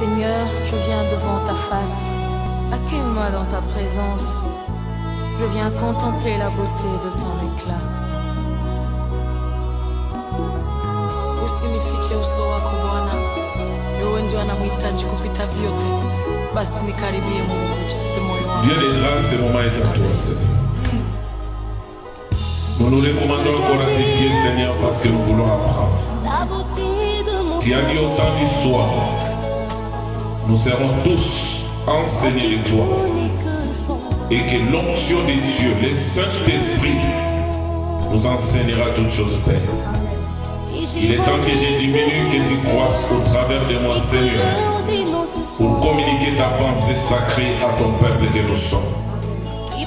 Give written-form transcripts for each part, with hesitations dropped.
Seigneur, je viens devant ta face. Accueille-moi dans ta présence. Je viens contempler la beauté de ton éclat. Usinifiche uso wako Bwana, wewe ndio anamhitaji kupita vyote. Basi nikaribie Mungu, ujaze moyo wangu. Dieu des grâces, ce moment est à toi, Seigneur. Nous nous recommandons encore à tes pieds, Seigneur, parce que nous voulons apprendre. Tu as dit au temps du soir, nous serons tous enseignés de toi. Et que l'onction de Dieu, le Saint-Esprit, nous enseignera toutes choses belles. Il est temps que je diminue, que tu croisses au travers de moi, Seigneur, pour communiquer ta pensée sacrée à ton peuple que nous sommes.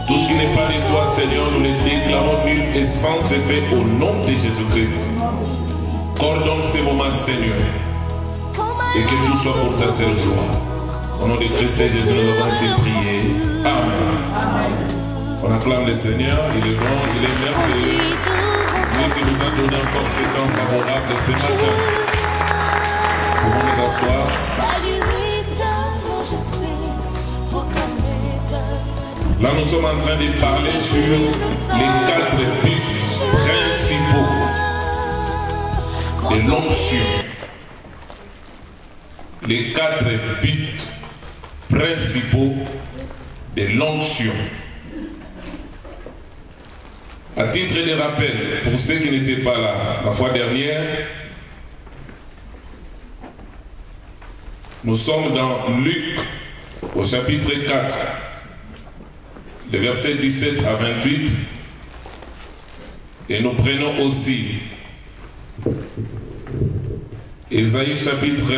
Tout ce qui n'est pas de toi, Seigneur, nous le déclarons nul et sans effet au nom de Jésus-Christ. Coordonne ces moments, Seigneur, et que tout soit pour ta seule gloire. Au nom de Christ et Jésus, nous avons ainsi prié. Amen. On acclame le Seigneur, il est bon, il est merveilleux. Dieu qui nous a donné encore ce temps favorable ce matin. Pouvons nous asseoir. Là, nous sommes en train de parler sur les 4 buts principaux de l'onction. Les 4 buts principaux de l'onction. À titre de rappel, pour ceux qui n'étaient pas là la fois dernière, nous sommes dans Luc au chapitre 4, le verset 17 à 28, et nous prenons aussi Ésaïe chapitre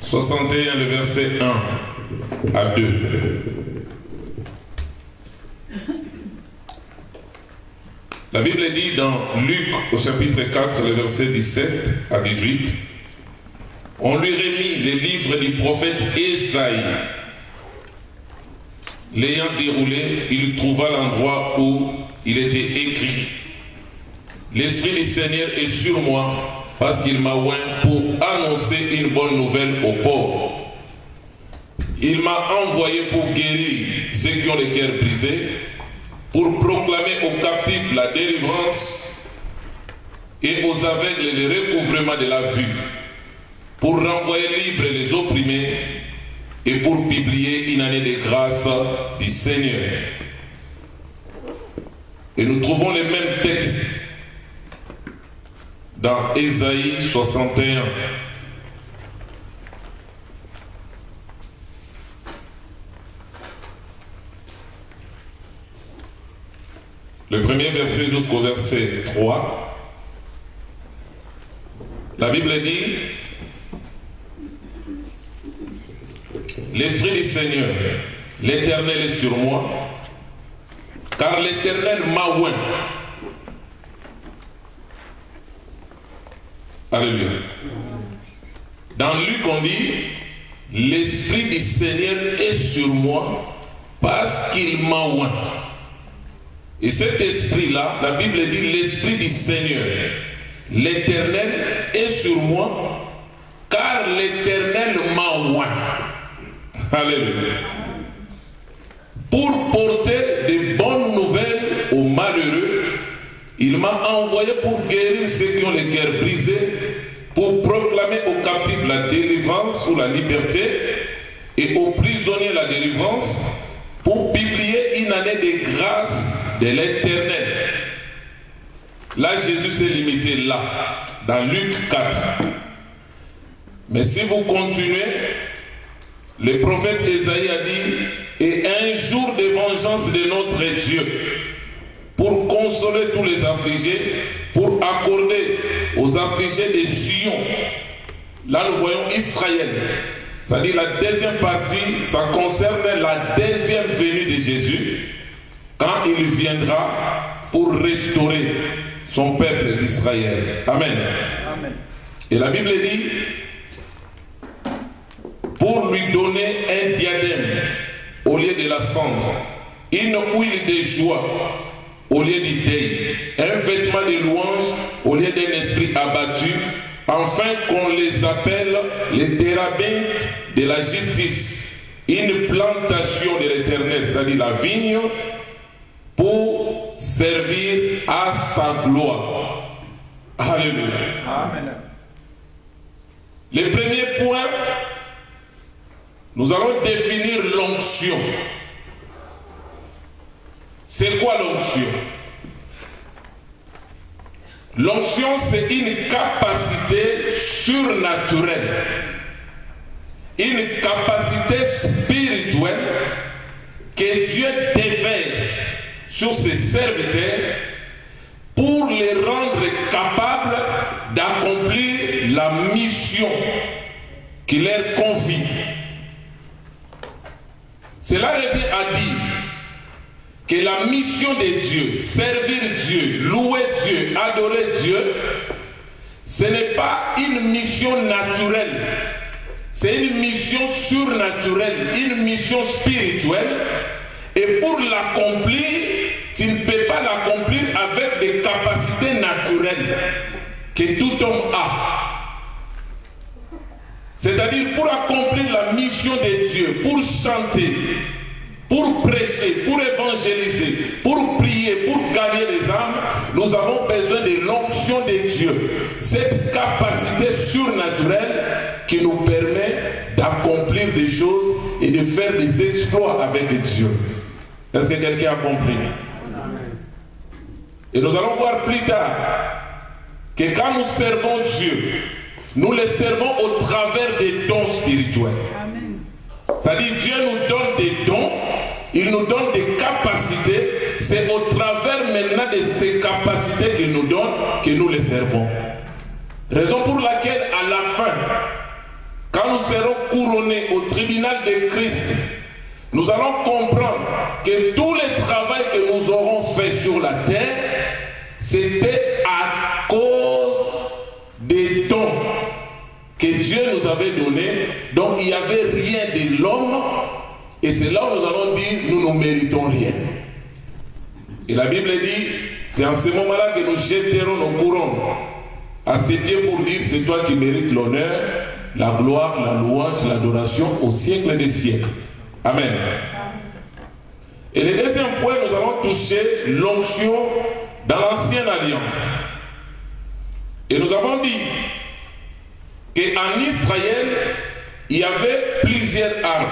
61, le verset 1 à 2. La Bible dit dans Luc au chapitre 4, le verset 17 à 18, on lui remit les livres du prophète Ésaïe. L'ayant déroulé, il trouva l'endroit où il était écrit: L'Esprit du Seigneur est sur moi, parce qu'il m'a oint pour annoncer une bonne nouvelle aux pauvres. Il m'a envoyé pour guérir ceux qui ont le cœur brisé, pour proclamer aux captifs la délivrance et aux aveugles le recouvrement de la vue, pour renvoyer libres les opprimés et pour publier une année de grâce du Seigneur. Et nous trouvons les mêmes textes dans Ésaïe 61. Le premier verset jusqu'au verset 3. La Bible dit: L'Esprit du Seigneur, l'Éternel est sur moi, car l'Éternel m'a oint. Alléluia. Dans Luc, on dit: L'Esprit du Seigneur est sur moi, parce qu'il m'a oint. Et cet esprit-là, la Bible dit: l'Esprit du Seigneur, l'Éternel est sur moi, car l'Éternel m'a oint. Alléluia. Pour porter de bonnes nouvelles aux malheureux, il m'a envoyé pour guérir ceux qui ont le cœur brisé, pour proclamer aux captifs la délivrance ou la liberté, et aux prisonniers la délivrance, pour publier une année de grâce de l'Éternel. Là, Jésus s'est limité là, dans Luc 4. Mais si vous continuez, le prophète Ésaïe a dit: et un jour de vengeance de notre Dieu, pour consoler tous les affligés, pour accorder aux affligés de Sion. Là, nous voyons Israël. C'est-à-dire la deuxième partie, ça concerne la deuxième venue de Jésus, quand il viendra pour restaurer son peuple d'Israël. Amen. Amen. Et la Bible dit: pour lui donner un diadème au lieu de la cendre, une huile de joie au lieu du deuil, un vêtement de louange au lieu d'un esprit abattu, afin qu'on les appelle les térabintes de la justice, une plantation de l'Éternel, c'est-à-dire la vigne, pour servir à sa gloire. Alléluia. Amen. Le premier point, nous allons définir l'onction. C'est quoi l'onction? L'onction, c'est une capacité surnaturelle, une capacité spirituelle que Dieu déverse sur ses serviteurs pour les rendre capables d'accomplir la mission qu'il leur confie. Cela revient à dire que la mission de Dieu, servir Dieu, louer Dieu, adorer Dieu, ce n'est pas une mission naturelle, c'est une mission surnaturelle, une mission spirituelle, et pour l'accomplir, tu ne peux pas l'accomplir avec des capacités naturelles que tout homme a. C'est-à-dire pour accomplir la mission de Dieu, pour chanter, pour prêcher, pour évangéliser, pour prier, pour gagner les âmes, nous avons besoin de l'onction de Dieu. Cette capacité surnaturelle qui nous permet d'accomplir des choses et de faire des exploits avec Dieu. Est-ce que quelqu'un a compris? Et nous allons voir plus tard que quand nous servons Dieu, nous le servons au travers des dons spirituels. C'est-à-dire Dieu nous donne des dons, il nous donne des capacités, c'est au travers maintenant de ces capacités qu'il nous donne que nous les servons. Raison pour laquelle à la fin, quand nous serons couronnés au tribunal de Christ, nous allons comprendre que tout le travail que nous aurons fait sur la terre, c'était à cause des dons que Dieu nous avait donnés. Donc il n'y avait rien de l'homme, et c'est là où nous allons dire nous ne méritons rien. Et la Bible dit, c'est en ce moment-là que nous jetterons nos couronnes à ses pieds pour dire c'est toi qui mérites l'honneur, la gloire, la louange, l'adoration au siècle des siècles. Amen. Et le deuxième point, nous allons toucher l'onction dans l'ancienne alliance. Et nous avons dit qu'en Israël, il y avait plusieurs arbres.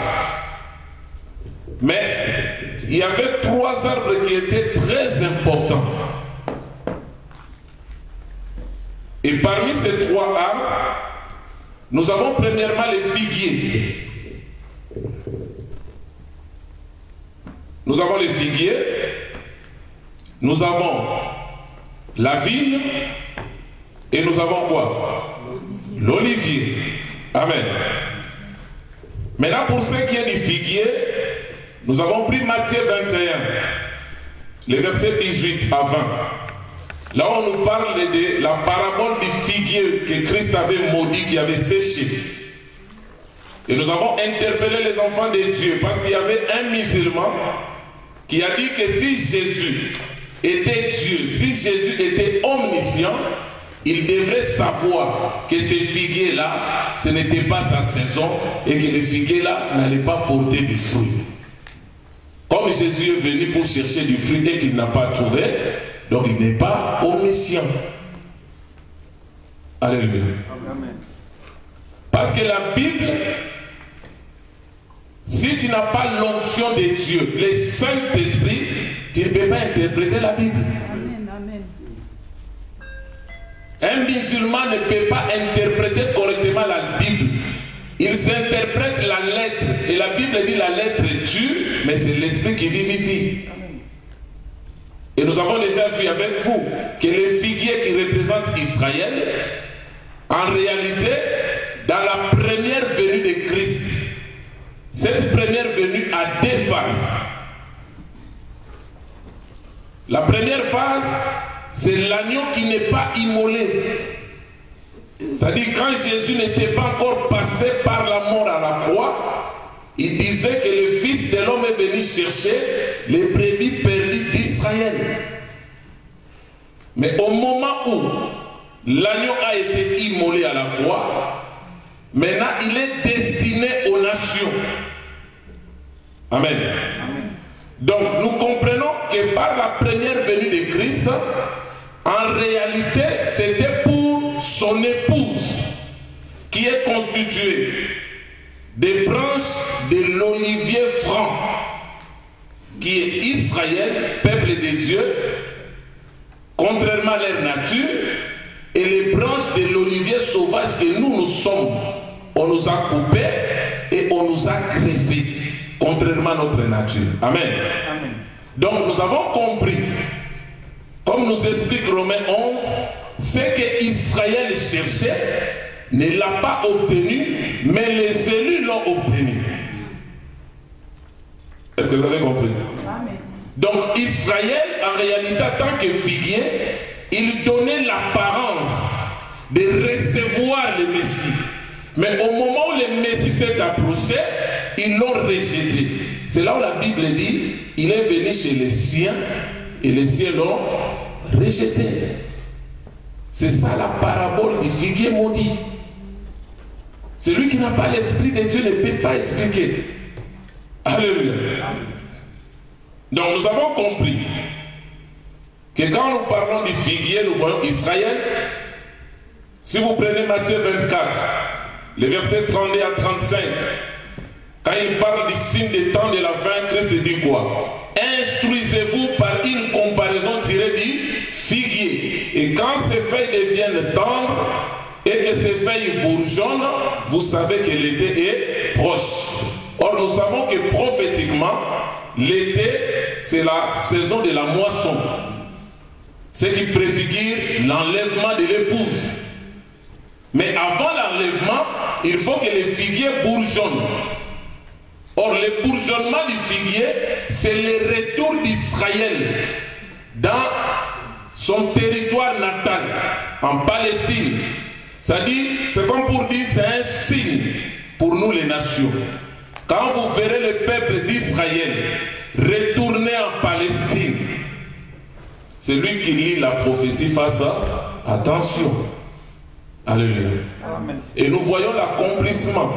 Mais il y avait 3 arbres qui étaient très importants. Et parmi ces 3 arbres, nous avons premièrement les figuiers. Nous avons les figuiers, nous avons la vigne, et nous avons quoi? L'olivier. Amen. Maintenant, pour ce qui est du figuier, nous avons pris Matthieu 21, les versets 18 à 20. Là, on nous parle de la parabole du figuier que Christ avait maudit, qui avait séché. Et nous avons interpellé les enfants de Dieu, parce qu'il y avait un musulman qui a dit que si Jésus était Dieu, si Jésus était omniscient, il devrait savoir que ces figuiers-là, ce n'était pas sa saison, et que les figuiers-là n'allaient pas porter du fruit. Comme Jésus est venu pour chercher du fruit et qu'il n'a pas trouvé, donc il n'est pas omniscient. Alléluia. Parce que la Bible, si tu n'as pas l'onction de Dieu, le Saint-Esprit, tu ne peux pas interpréter la Bible. Un musulman ne peut pas interpréter correctement la Bible. Il s'interprète la lettre. Et la Bible dit la lettre tue, mais c'est l'esprit qui vivifie. Et nous avons déjà vu avec vous que les figuiers qui représentent Israël, en réalité, dans la première venue de Christ, cette première venue a 2 phases. La première phase, c'est l'agneau qui n'est pas immolé. C'est-à-dire quand Jésus n'était pas encore passé par la mort à la croix, il disait que le Fils de l'homme est venu chercher les brebis perdues d'Israël. Mais au moment où l'agneau a été immolé à la croix. Maintenant, il est destiné aux nations. Amen. Amen. Donc, nous comprenons que par la première venue de Christ, en réalité, c'était pour son épouse, qui est constituée des branches de l'olivier franc, qui est Israël, peuple de Dieu, contrairement à leur nature, et les branches de l'olivier sauvage que nous sommes. On nous a coupés et on nous a greffés, contrairement à notre nature. Amen. Amen. Donc nous avons compris, comme nous explique Romains 11, ce que Israël cherchait ne l'a pas obtenu, mais les élus l'ont obtenu. Est-ce que vous avez compris? Amen. Donc Israël, en réalité, en tant que figuier, il donnait l'apparence de recevoir le Messie. Mais au moment où le Messie s'est approché, ils l'ont rejeté. C'est là où la Bible dit, il est venu chez les siens et les siens l'ont rejeté. C'est ça la parabole du figuier maudit. Celui qui n'a pas l'Esprit de Dieu ne peut pas expliquer. Alléluia. Donc nous avons compris que quand nous parlons du figuier, nous voyons Israël. Si vous prenez Matthieu 24, les versets 32 à 35, quand il parle du signe des temps de la fin, Christ dit quoi? Instruisez-vous par une comparaison tirée du figuier. Et quand ces feuilles deviennent tendres et que ces feuilles bourgeonnent, vous savez que l'été est proche. Or, nous savons que prophétiquement, l'été, c'est la saison de la moisson. Ce qui préfigure l'enlèvement de l'épouse. Mais avant l'enlèvement, il faut que les figuiers bourgeonnent. Or, le bourgeonnement du figuier, c'est le retour d'Israël dans son territoire natal, en Palestine. C'est-à-dire, c'est comme pour dire, c'est un signe pour nous les nations. Quand vous verrez le peuple d'Israël retourner en Palestine, c'est lui qui lit la prophétie face à attention. Alléluia. Amen. Et nous voyons l'accomplissement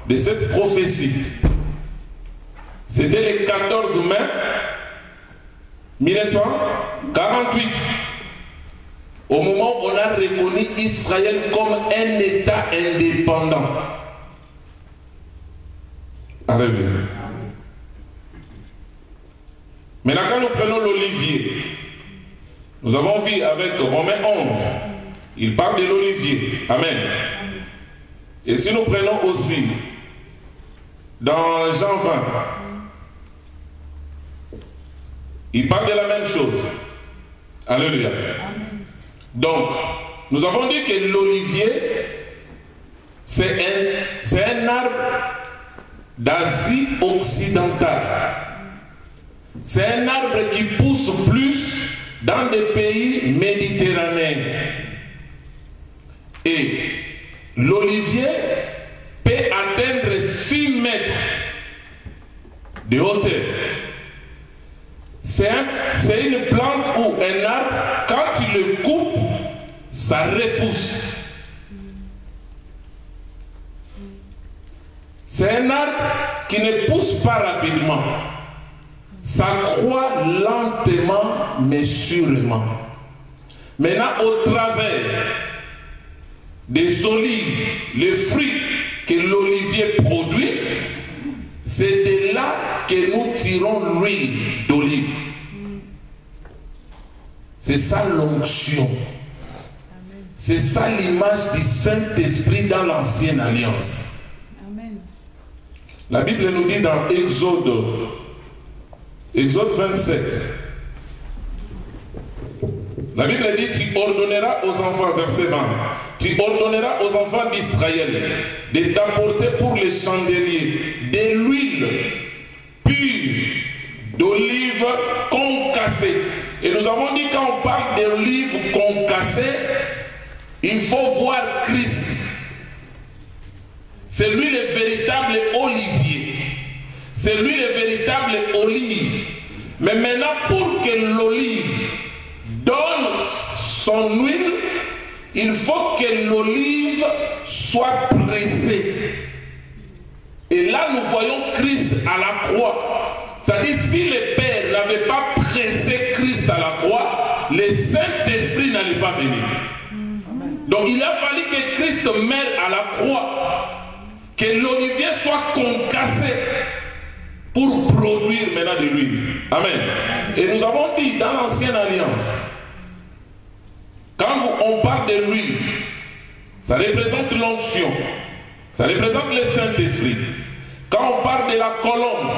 de cette prophétie. C'était le 14 mai 1948. Au moment où on a reconnu Israël comme un État indépendant. Alléluia. Maintenant, quand nous prenons l'olivier, nous avons vu avec Romains 11, il parle de l'olivier. Amen. Et si nous prenons aussi dans Jean 20, il parle de la même chose. Alléluia. Donc, nous avons dit que l'olivier, c'est un arbre d'Asie occidentale. C'est un arbre qui pousse plus dans des pays méditerranéens. Et l'olivier peut atteindre 6 mètres de hauteur. C'est une plante ou un arbre, quand tu le coupes, ça repousse. C'est un arbre qui ne pousse pas rapidement. Ça croît lentement mais sûrement. Maintenant, au travers des olives, les fruits que l'olivier produit, c'est de là que nous tirons l'huile d'olive. C'est ça l'onction. C'est ça l'image du Saint-Esprit dans l'ancienne alliance. Amen. La Bible nous dit dans Exode 27. La Bible dit, tu ordonneras aux enfants, verset 20, tu ordonneras aux enfants d'Israël de t'apporter pour les chandeliers de l'huile pure d'olive concassée. Et nous avons dit, quand on parle d'olive concassée, il faut voir Christ. C'est lui le véritable olivier. C'est lui le véritable olive. Mais maintenant, pour que l'olive donne son huile, il faut que l'olive soit pressée. Et là, nous voyons Christ à la croix. C'est-à-dire, si le Père n'avait pas pressé Christ à la croix, le Saint-Esprit n'allait pas venir. Donc, il a fallu que Christ meure à la croix, que l'olivier soit concassé pour produire maintenant de l'huile. Amen. Et nous avons dit dans l'Ancienne Alliance, quand on parle de l'huile, ça représente l'onction, ça représente le Saint-Esprit. Quand on parle de la colombe,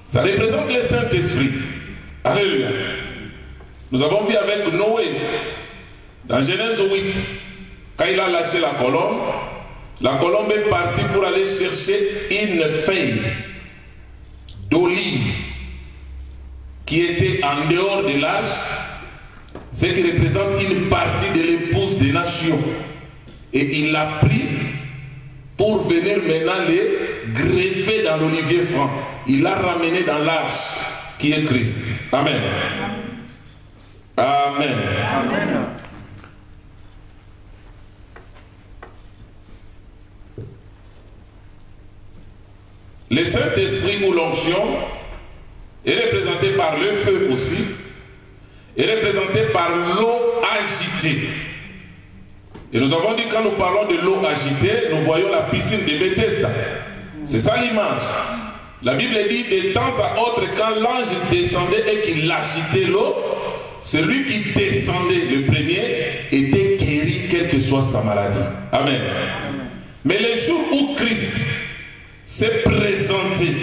ça représente le Saint-Esprit. Alléluia. Nous avons vu avec Noé, dans Genèse 8, quand il a lâché la colombe est partie pour aller chercher une feuille d'olive qui était en dehors de l'arche, ce qui représente une partie de l'épouse des nations. Et il l'a pris pour venir maintenant les greffer dans l'olivier franc. Il l'a ramené dans l'arche qui est Christ. Amen. Amen. Amen. Le Saint-Esprit ou l'onction est représenté par le feu aussi, est représenté par l'eau agitée. Et nous avons dit, quand nous parlons de l'eau agitée, nous voyons la piscine de Bethesda. C'est ça l'image. La Bible dit, de temps à autre, quand l'ange descendait et qu'il agitait l'eau, celui qui descendait le premier était guéri, quelle que soit sa maladie. Amen. Amen. Mais le jour où Christ s'est présenté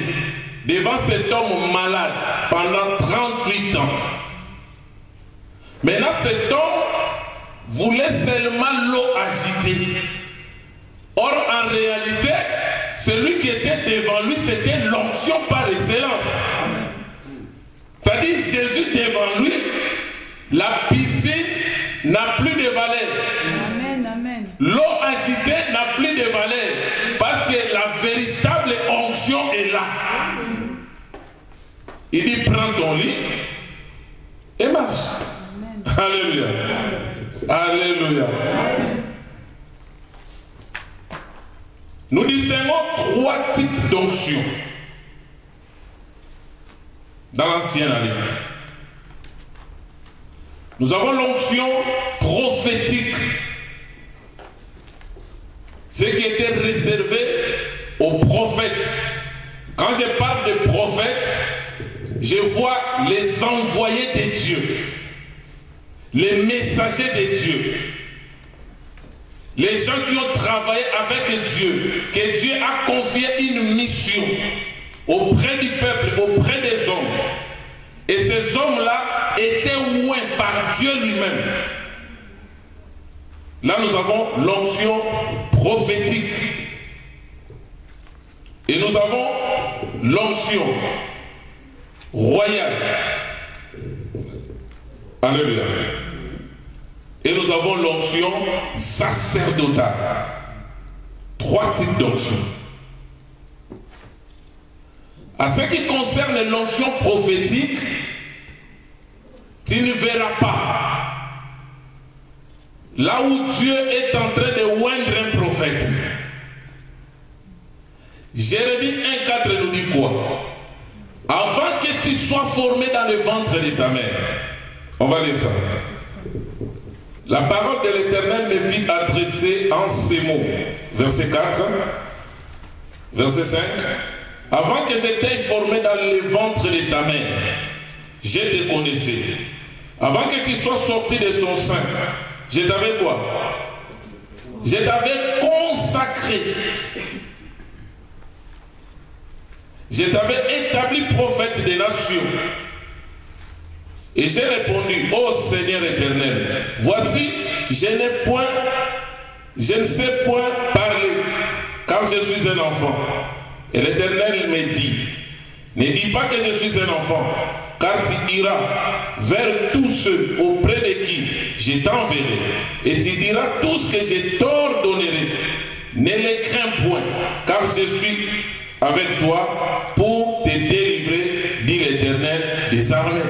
devant cet homme malade pendant 38 ans, maintenant cet homme voulait seulement l'eau agitée. Or, en réalité, celui qui était devant lui, c'était l'onction par excellence. C'est-à-dire, Jésus devant lui, la piscine n'a plus de valeur. Amen, amen. L'eau agitée n'a plus de valeur parce que la véritable onction est là. Il dit, prends ton lit et marche. Amen. Alléluia. Alléluia. Nous distinguons 3 types d'onction dans l'Ancienne Alliance. Nous avons l'onction prophétique, ce qui était réservé aux prophètes. Quand je parle de prophètes, je vois les envoyés de Dieu, les messagers de Dieu, les gens qui ont travaillé avec Dieu, que Dieu a confié une mission auprès du peuple, auprès des hommes. Et ces hommes-là étaient ouïs par Dieu lui-même. Là, nous avons l'onction prophétique. Et nous avons l'onction royale. Alléluia. Et nous avons l'onction sacerdotale. 3 types d'onction. À ce qui concerne l'onction prophétique, tu ne verras pas là où Dieu est en train de oindre un prophète. Jérémie 1,4 nous dit quoi? Avant que tu sois formé dans le ventre de ta mère. On va lire ça. La parole de l'Éternel me fit adresser en ces mots. Verset 4, verset 5. Avant que j'étais formé dans le ventre de ta mère, je te connaissais. Avant que tu sois sorti de son sein, je t'avais quoi? Je t'avais consacré. Je t'avais établi prophète des nations. Et j'ai répondu, ô Seigneur éternel, voici, je ne sais point parler, car je suis un enfant. Et l'Éternel me dit, ne dis pas que je suis un enfant, car tu iras vers tous ceux auprès de qui je t'enverrai, et tu diras tout ce que je t'ordonnerai. Ne les crains point, car je suis avec toi pour te délivrer, dit l'Éternel des armées.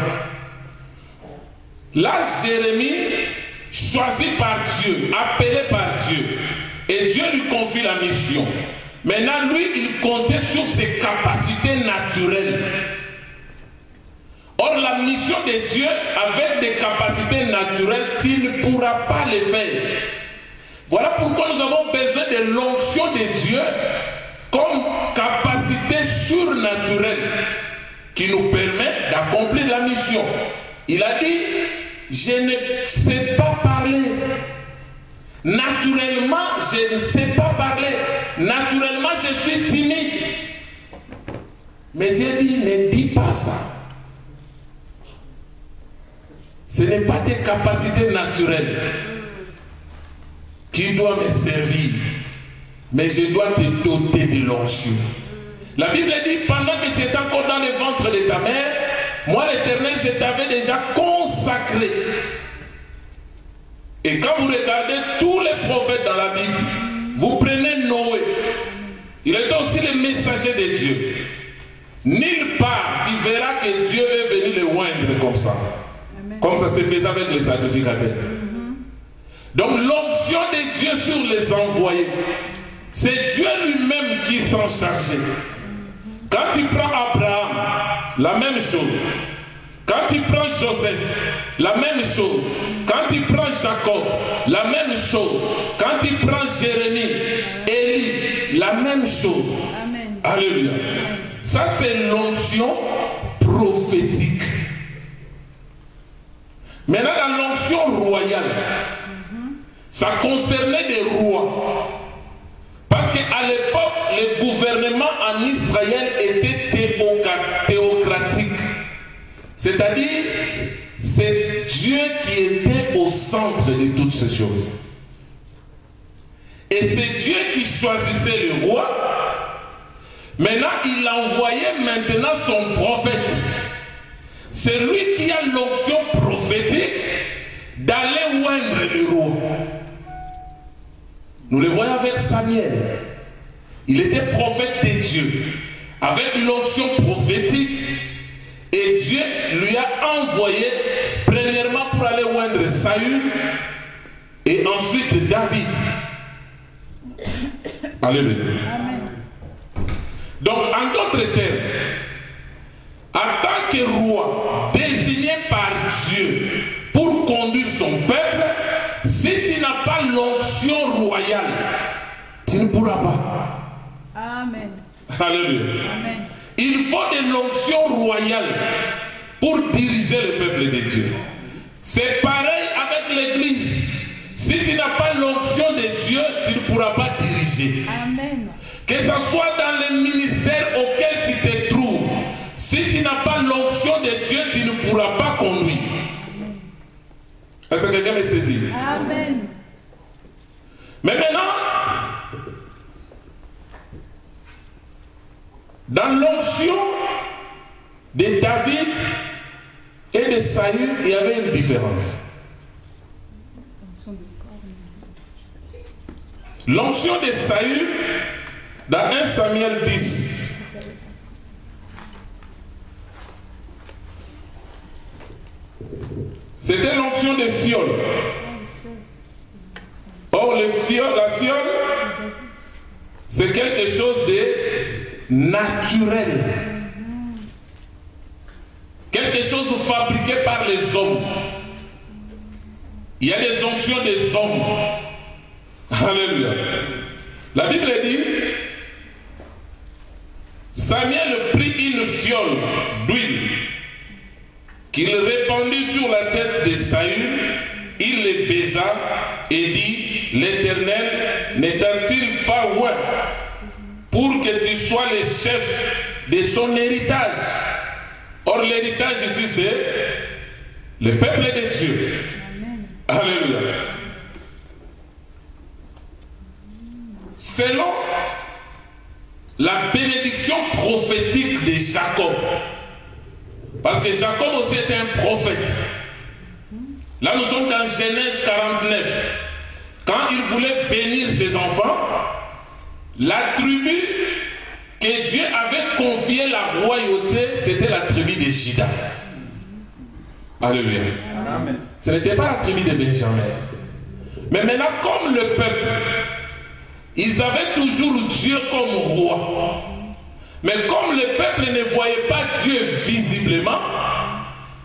Là, Jérémie choisi par Dieu, appelé par Dieu. Et Dieu lui confie la mission. Maintenant, lui, il comptait sur ses capacités naturelles. Or, la mission de Dieu, avec des capacités naturelles, tu ne pourras pas les faire. Voilà pourquoi nous avons besoin de l'onction de Dieu comme capacité surnaturelle qui nous permet d'accomplir la mission. Il a dit, je ne sais pas parler. Naturellement, je ne sais pas parler. Naturellement, je suis timide. Mais Dieu dit, ne dis pas ça. Ce n'est pas tes capacités naturelles qui doivent me servir, mais je dois te doter de l'onction. La Bible dit, pendant que tu étais encore dans le ventre de ta mère, moi l'Éternel, je t'avais déjà consacré. Et quand vous regardez tous les prophètes dans la Bible, vous prenez Noé, il était aussi le messager de Dieu. Nulle part tu verras que Dieu est venu le oindre comme ça. Amen. Comme ça se faisait avec les sacrificateurs. Donc l'onction de Dieu sur les envoyés, c'est Dieu lui-même qui s'en chargeait. Quand tu prends Abraham, la même chose. Quand tu prends Joseph, la même chose. Quand tu prends Jacob, la même chose. Quand tu prends Jérémie, Élie, la même chose. Amen. Alléluia. Amen. Ça, c'est l'onction prophétique. Maintenant, dans l'onction royale, ça concernait des rois. Parce qu'à l'époque, le gouvernement en Israël était théocratique. C'est-à-dire, c'est Dieu qui était au centre de toutes ces choses. Et c'est Dieu qui choisissait le roi. Maintenant, il envoyait maintenant son prophète. C'est lui qui a l'onction prophétique d'aller oindre le roi. Nous le voyons avec Samuel. Il était prophète de Dieu, avec l'onction prophétique. Et Dieu lui a envoyé, premièrement pour aller oindre Saül, et ensuite David. Alléluia. Donc, en d'autres termes, en tant que roi désigné par Dieu pour conduire son peuple, si tu n'as pas l'onction royale, tu ne pourras pas. Amen. Alléluia. Amen. Il faut de l'onction royale pour diriger le peuple de Dieu. C'est pareil avec l'Église. Si tu n'as pas l'onction de Dieu, tu ne pourras pas diriger. Amen. Que ce soit dans le ministère auquel tu te trouves, si tu n'as pas l'onction de Dieu, tu ne pourras pas conduire. Est-ce que quelqu'un me saisit? Amen. Mais maintenant, dans l'onction de David et de Saül, il y avait une différence. L'onction de Saül, dans 1 Samuel 10, c'était l'onction de fiole. Or, la fiole, c'est quelque chose de naturel. Quelque chose fabriqué par les hommes. Il y a des onctions des hommes. Alléluia. La Bible dit, Samuel prit une fiole d'huile qu'il répandit sur la tête de Saül, il le baisa et dit, l'Éternel n'étant-il pas oint pour que tu sois le chef de son héritage? Or l'héritage ici c'est le peuple de Dieu. Amen. Alléluia. Selon la bénédiction prophétique de Jacob, parce que Jacob aussi était un prophète. Là nous sommes dans Genèse 49. Quand il voulait bénir ses enfants, la tribu que Dieu avait confié la royauté, c'était la tribu de Juda. Alléluia. Amen. Ce n'était pas la tribu de Benjamin. Mais maintenant, comme le peuple, ils avaient toujours Dieu comme roi. Mais comme le peuple ne voyait pas Dieu visiblement,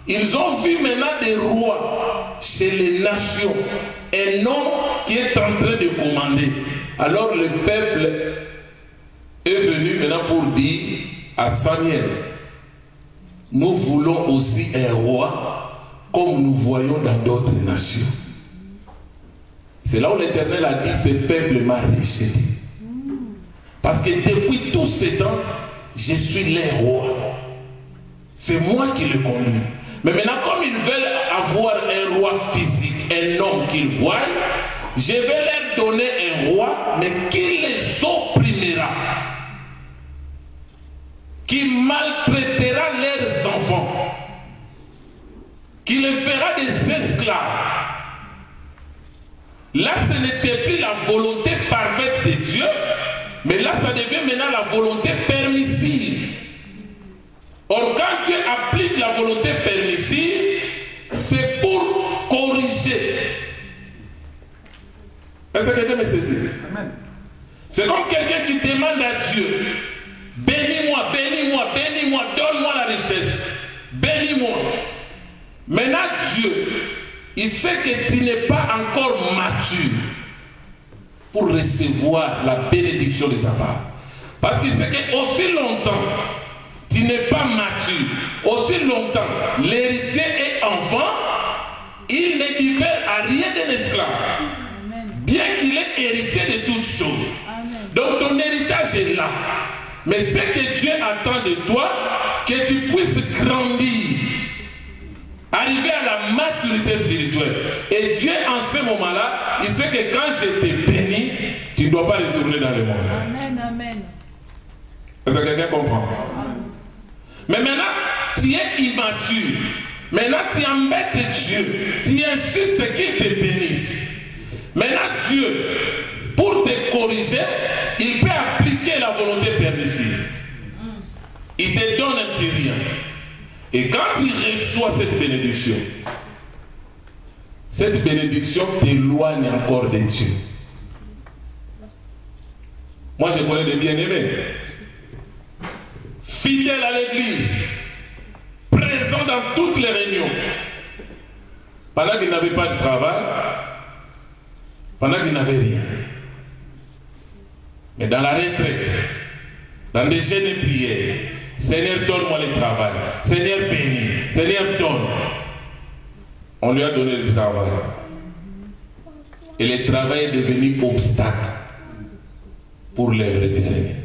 ils ont vu maintenant des rois chez les nations. Un homme qui est en train de commander. Alors le peuple est venu maintenant pour dire à Samuel, nous voulons aussi un roi comme nous voyons dans d'autres nations. C'est là où l'Éternel a dit, ce peuple m'a rejeté. Parce que depuis tous ces temps, je suis leur roi. C'est moi qui le conduis. Mais maintenant, comme ils veulent avoir un roi physique, un homme qu'ils voient, je vais leur donner un roi, mais qui les opprimera, qui maltraitera leurs enfants, qui les fera des esclaves. Là, ce n'était plus la volonté parfaite de Dieu, mais là, ça devient maintenant la volonté permissive. Or, quand Dieu applique la volonté permissive, c'est pour corriger. Est-ce que quelqu'un me saisit? C'est comme quelqu'un qui demande à Dieu, bénis-moi, bénis-moi, bénis-moi, donne-moi la richesse, bénis-moi. Maintenant, Dieu, il sait que tu n'es pas encore mature pour recevoir la bénédiction de sa part. Parce qu'il sait que aussi longtemps tu n'es pas mature, aussi longtemps l'héritier est enfant, il ne diffère à rien d'un esclave. Bien qu'il est héritier de toutes choses. Donc ton héritage est là. Mais ce que Dieu attend de toi, que tu puisses grandir, arriver à la maturité spirituelle. Et Dieu, en ce moment-là, il sait que quand je te bénis, tu ne dois pas retourner dans le monde. Amen, amen. Est-ce que quelqu'un comprend? Mais maintenant, tu es immature. Maintenant, tu embêtes Dieu. Tu insistes qu'il te bénisse. Maintenant, Dieu, pour te corriger, il peut appliquer la volonté permissive. Il te donne un petit rien. Et quand tu reçois cette bénédiction t'éloigne encore de Dieu. Moi, je connais des bien-aimés, fidèles à l'église, présents dans toutes les réunions, pendant qu'ils n'avaient pas de travail, pendant qu'ils n'avaient rien. Mais dans la retraite, dans des jeûnes et prières, Seigneur, donne-moi le travail. Seigneur, bénis. Seigneur, donne. On lui a donné le travail. Et le travail est devenu obstacle pour l'œuvre du Seigneur.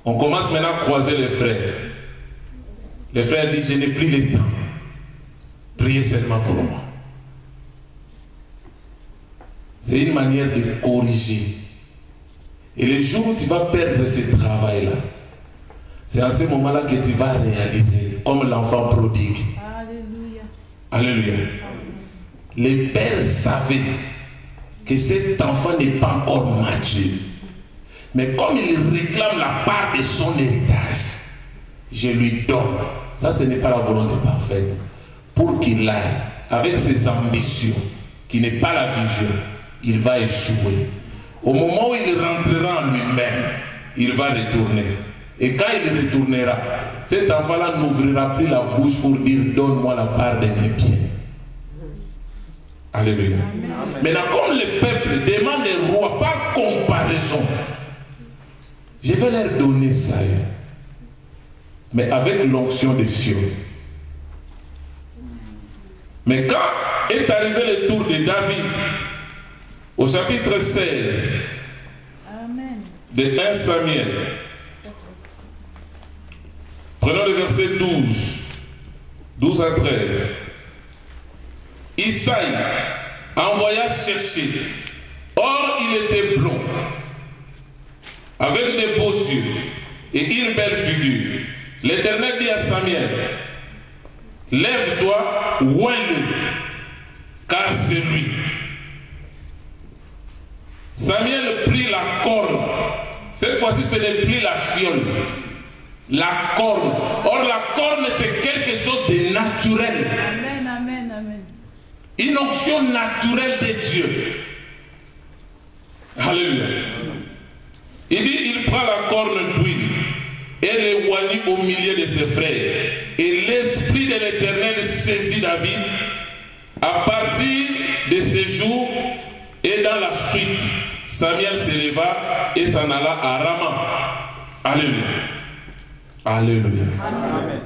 On commence maintenant à croiser les frères. Le frère dit, je n'ai plus le temps. Priez seulement pour moi. C'est une manière de corriger. Et le jour où tu vas perdre ce travail-là, c'est à ce moment-là que tu vas réaliser, comme l'enfant prodigue. Alléluia. Alléluia. Les pères savaient que cet enfant n'est pas encore mature. Mais comme il réclame la part de son héritage, je lui donne. Ça, ce n'est pas la volonté parfaite. Pour qu'il aille avec ses ambitions, qui n'est pas la vision, il va échouer. Au moment où il rentrera en lui-même, il va retourner. Et quand il retournera, cet enfant-là n'ouvrira plus la bouche pour dire « Donne-moi la part de mes biens ». Alléluia. Maintenant, comme le peuple demande des rois par comparaison, je vais leur donner ça, mais avec l'onction des cieux. Mais quand est arrivé le tour de David, au chapitre 16, Amen. de 1 Samuel, prenons le verset 12 à 13. Isaïe envoya chercher. Or, il était blond, avec des beaux yeux et une belle figure. L'Éternel dit à Samuel, lève-toi, oins-le, car c'est lui. Samuel prit la corne. Cette fois-ci, ce n'est plus la fiole. La corne. Or, la corne, c'est quelque chose de naturel. Amen, amen, amen. une onction naturelle de Dieu. Alléluia. Il dit, il prend la corne d'huile et l'éloigne au milieu de ses frères. Et l'Esprit de l'Éternel saisit David à partir de ces jours. Et dans la suite, Samuel se leva et s'en alla à Rama. Alléluia. Alléluia. Amen.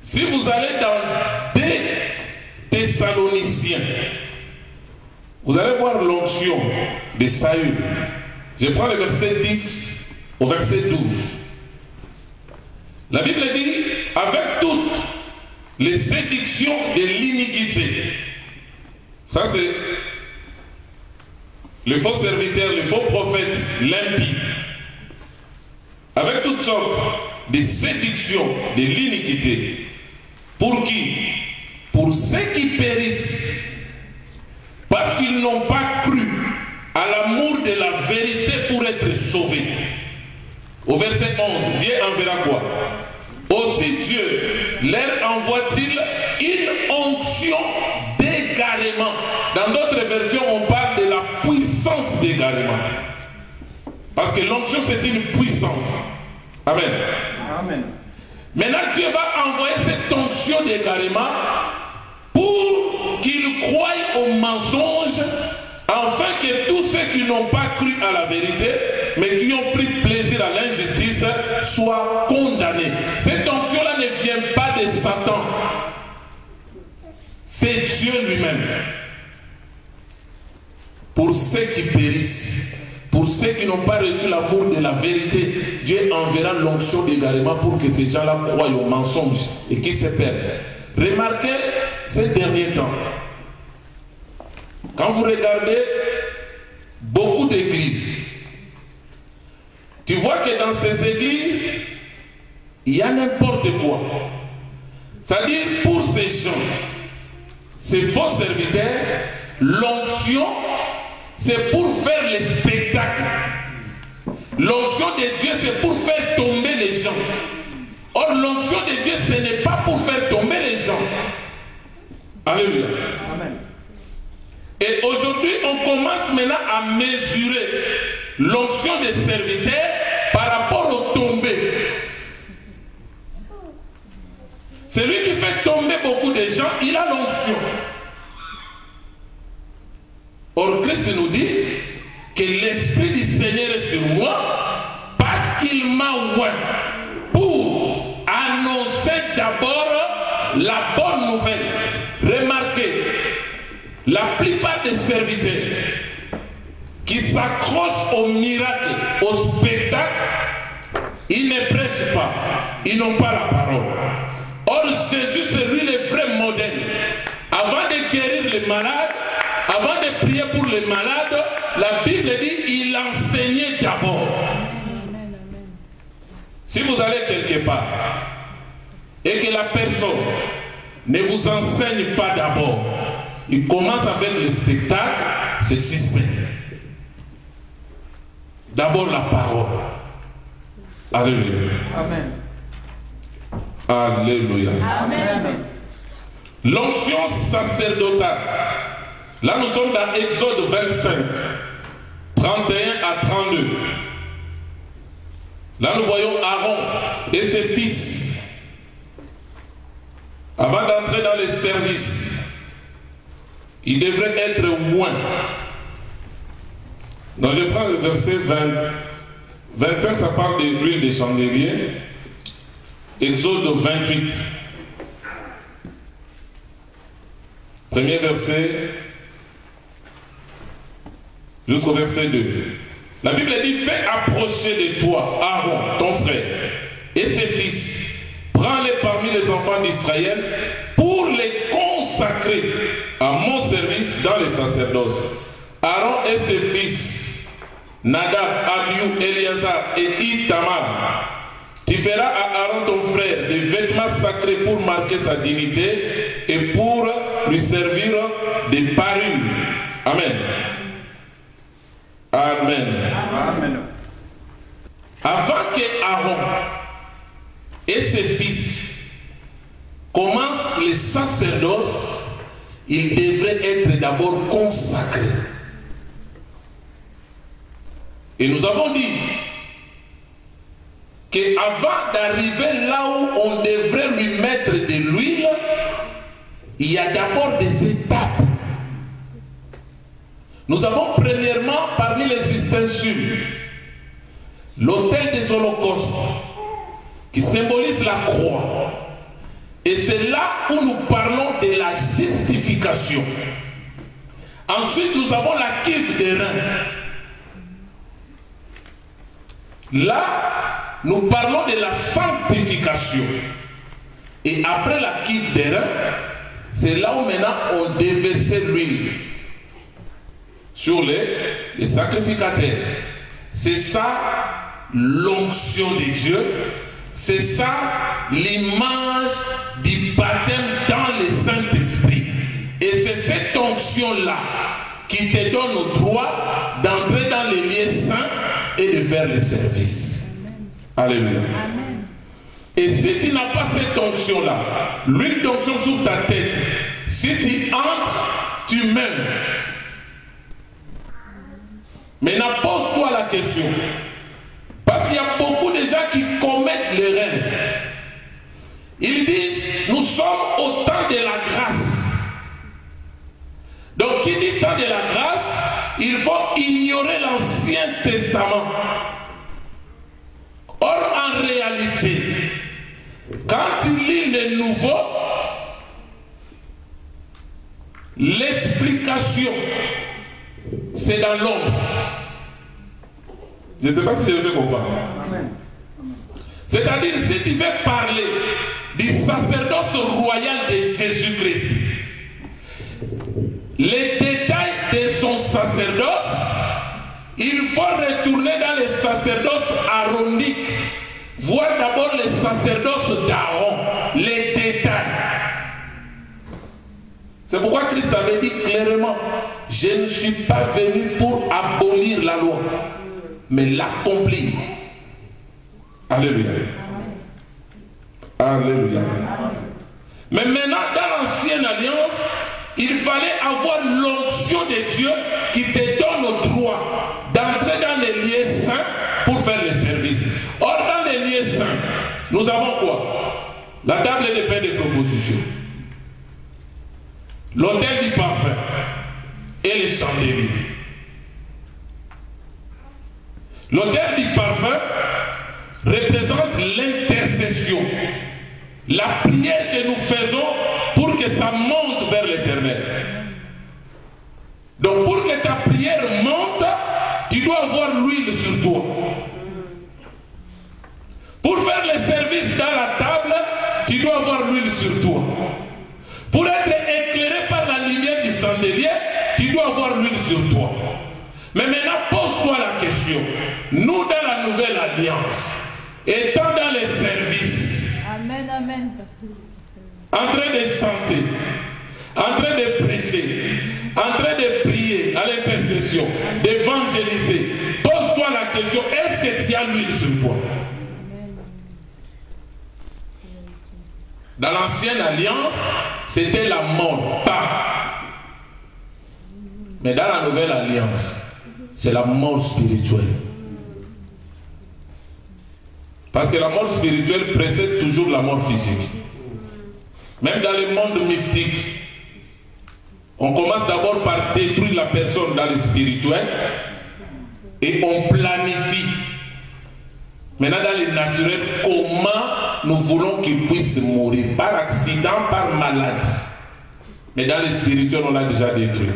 Si vous allez dans 2 Thessaloniciens, vous allez voir l'onction de Saül. Je prends le verset 10 au verset 12. La Bible dit, avec toutes les séductions de l'iniquité. Ça c'est le faux serviteur, le faux prophète, l'impie. Avec toutes sortes de séductions de l'iniquité. Pour qui? Pour ceux qui périssent. Parce qu'ils n'ont pas cru à l'amour de la vérité pour être sauvés. Au verset 11, Dieu enverra quoi? Aussi Dieu leur envoie-t-il une onction d'égarement. Dans d'autres versions, on parle de la puissance d'égarement. Parce que l'onction, c'est une puissance. Amen. Amen. Maintenant, Dieu va envoyer cette onction d'égarement pour qu'ils croient au mensonge, afin que tous ceux qui n'ont pas cru à la vérité, mais qui ont pris plaisir à l'injustice, soient condamnés. Cette onction-là ne vient pas de Satan. C'est Dieu lui-même. Pour ceux qui périssent, pour ceux qui n'ont pas reçu l'amour de la vérité, Dieu enverra l'onction d'égarement pour que ces gens-là croient au mensonge et qu'ils se perdent. Remarquez ces derniers temps. Quand vous regardez beaucoup d'églises, tu vois que dans ces églises, il y a n'importe quoi. C'est-à-dire, pour ces gens, ces faux serviteurs, l'onction, c'est pour faire les spectacles. L'onction de Dieu, c'est pour faire tomber les gens. Or, l'onction de Dieu, ce n'est pas pour faire tomber les gens. Alléluia. Amen. Et aujourd'hui, on commence maintenant à mesurer l'onction des serviteurs par rapport aux tombées. Celui qui fait tomber beaucoup de gens, il a l'onction. Or, Christ nous dit que l'Esprit du Seigneur est sur moi parce qu'il m'a oint pour annoncer d'abord la bonne nouvelle. Remarquez, la plupart des serviteurs qui s'accrochent au miracle, au spectacle, ils ne prêchent pas, ils n'ont pas la parole. Or, Jésus, c'est lui le vrai modèle. Avant de guérir les malades, avant de prier pour les malades, la Bible dit il enseignait d'abord. Si vous allez quelque part et que la personne ne vous enseigne pas d'abord, il commence avec le spectacle, c'est suspect. D'abord la parole. Alléluia. Amen. Alléluia. Amen. L'onction sacerdotale. Là nous sommes dans Exode 25, 31 à 32. Là nous voyons Aaron et ses fils. Avant d'entrer dans les services, il devrait être oint. Donc je prends le verset 25, ça parle de l'huile de chandelier. Exode 28. Premier verset jusqu'au verset 2. La Bible dit, fais approcher de toi Aaron, ton frère, et ses fils. Prends-les parmi les enfants d'Israël pour les consacrer à mon service dans les sacerdoces. Aaron et ses fils, Nadab, Abiou, Éléazar et Itamar. Tu feras à Aaron ton frère des vêtements sacrés pour marquer sa dignité et pour lui servir des parures. Amen. Amen. Amen. Avant que Aaron et ses fils commencent les il devrait être d'abord consacré. Et nous avons dit qu'avant d'arriver là où on devrait lui mettre de l'huile, il y a d'abord des étapes. Nous avons premièrement parmi les ustensiles l'autel des holocaustes qui symbolise la croix. Et c'est là où nous parlons de la justification. Ensuite, nous avons la cuve des reins. Là, nous parlons de la sanctification. Et après la cuve des reins, c'est là où maintenant on déversait l'huile sur les sacrificateurs. C'est ça l'onction de Dieu. C'est ça l'image du baptême dans le Saint-Esprit. Et c'est cette onction-là qui te donne le droit d'entrer dans les lieux saints et de faire le service. Alléluia. Amen. Et si tu n'as pas cette onction-là, l'huile d'onction sur ta tête, si tu entres, tu meurs. Maintenant, pose-toi la question. Parce qu'il y a beaucoup de gens qui commettent l'erreur. Ils disent, nous sommes au temps de la grâce. Donc, qui dit temps de la grâce, il faut ignorer l'Ancien Testament. Or, en réalité, quand tu lis le Nouveau, l'explication, c'est dans l'ombre. Je ne sais pas si je le fais comprendre. C'est-à-dire, si tu veux parler du sacerdoce royal de Jésus-Christ, les détails de son sacerdoce, il faut retourner dans le sacerdoce aronique, voir d'abord le sacerdoce d'Aaron, les détails. C'est pourquoi Christ avait dit clairement, je ne suis pas venu pour abolir la loi, mais l'accomplir. Alléluia. Alléluia. Mais maintenant, dans l'ancienne alliance, il fallait avoir l'onction de Dieu qui te donne le droit d'entrer dans les lieux saints pour faire le service. Or, dans les lieux saints, nous avons quoi? La table de pain de proposition, l'autel du parfum et les chandeliers. L'autel du parfum représente l'intercession, la prière que nous faisons pour que ça monte vers l'Éternel. Donc pour que ta prière monte, tu dois avoir l'huile sur toi. Pour faire le service dans la table, tu dois avoir l'huile sur toi. Pour être éclairé par la lumière du chandelier, tu dois avoir l'huile sur toi. Mais maintenant, pose-toi la question. Nous, dans la nouvelle alliance, étant dans les services, amen, amen, en train de chanter, en train de prêcher, en train de prier à l'intercession, d'évangéliser, pose-toi la question, est-ce que tu as l'huile sur toi? Dans l'ancienne alliance, c'était la mort, pas. Mais dans la nouvelle alliance, c'est la mort spirituelle. Parce que la mort spirituelle précède toujours la mort physique. Même dans le monde mystique, on commence d'abord par détruire la personne dans le spirituel et on planifie. Maintenant, dans le naturel, comment nous voulons qu'il puisse mourir? Par accident, par maladie. Mais dans le spirituel, on l'a déjà détruit.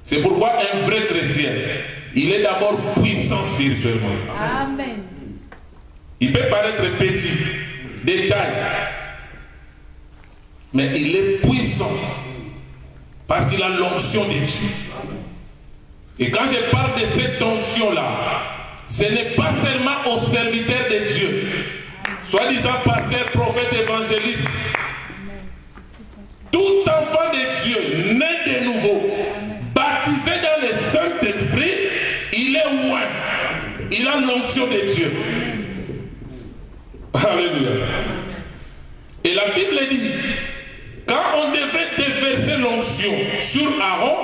C'est pourquoi un vrai chrétien, il est d'abord puissant spirituellement. Amen. Il peut paraître petit, détail, mais il est puissant parce qu'il a l'onction de Dieu. Et quand je parle de cette onction-là, ce n'est pas seulement aux serviteurs de Dieu, soi-disant pasteur, prophète, évangéliste. Tout enfant de Dieu, né de nouveau, baptisé dans le Saint-Esprit, il est loin. Il a l'onction de Dieu. Alléluia. Et la Bible dit, quand on devrait déverser l'onction sur Aaron,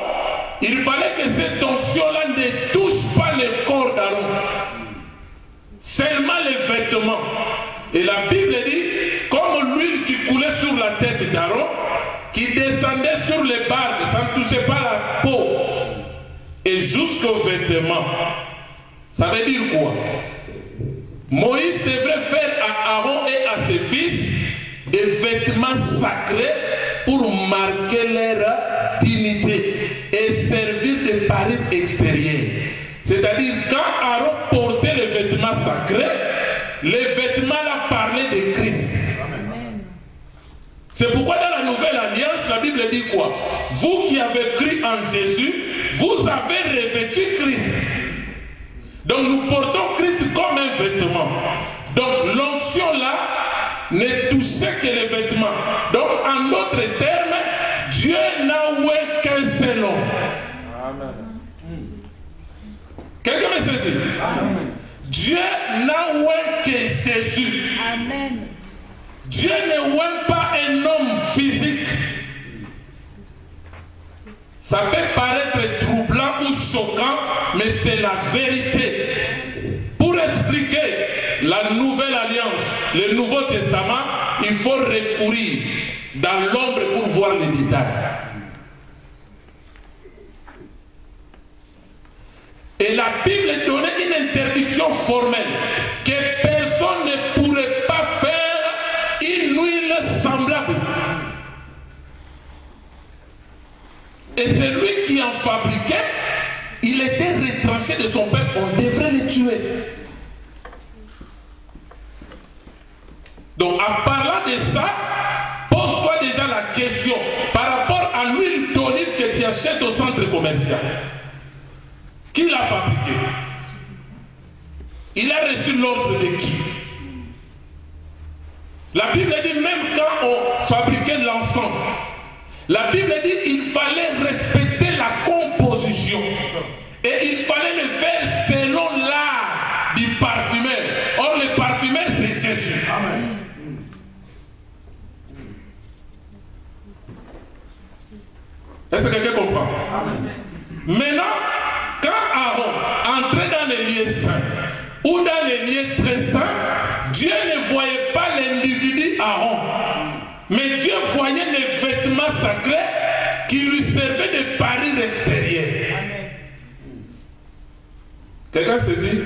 il fallait que cette onction-là ne touche pas le corps d'Aaron, seulement les vêtements. Et la Bible dit, comme l'huile qui coulait sur la tête d'Aaron, qui descendait sur les barbes, ça ne touchait pas la peau, et jusqu'aux vêtements. Ça veut dire quoi? Moïse devrait faire à Aaron et à ses fils des vêtements sacrés pour marquer leur dignité et servir de parure extérieure. C'est-à-dire, quand Aaron portait les vêtements sacrés, les vêtements-là parlaient de Christ. C'est pourquoi dans la Nouvelle Alliance, la Bible dit quoi? Vous qui avez cru en Jésus, vous avez revêtu Christ. Donc nous portons Christ comme un vêtement. Donc l'onction là ne touchait que les vêtements. Donc en d'autres termes, Dieu n'a oué qu'un seul nom. Quelqu'un me saisit? Dieu n'a oué que Jésus. Amen. Dieu ne oué pas un homme physique. Ça peut paraître troublant ou choquant, mais c'est la vérité. Pour expliquer la nouvelle alliance, le Nouveau Testament, il faut recourir dans l'ombre pour voir les détails. Et la Bible donnait une interdiction formelle que personne ne pourrait pas faire une huile semblable. Et celui qui en fabriquait, il était retranché de son peuple, on devrait le tuer. Donc en parlant de ça, pose-toi déjà la question par rapport à l'huile d'olive que tu achètes au centre commercial. Qui l'a fabriqué? Il a reçu l'ordre de qui? La Bible dit même quand on fabriquait l'encens, la Bible dit qu'il fallait respecter la composition. Et il fallait le faire selon l'art du parfumeur. Or le parfumeur c'est Jésus. Amen. Est-ce que quelqu'un comprend? Amen. Maintenant, quand Aaron entrait dans les lieux saints ou dans les lieux très saints, Dieu ne voyait pas l'individu Aaron, mais Dieu voyait les vêtements sacrés qui lui servaient de parure extérieure. Quelqu'un saisit?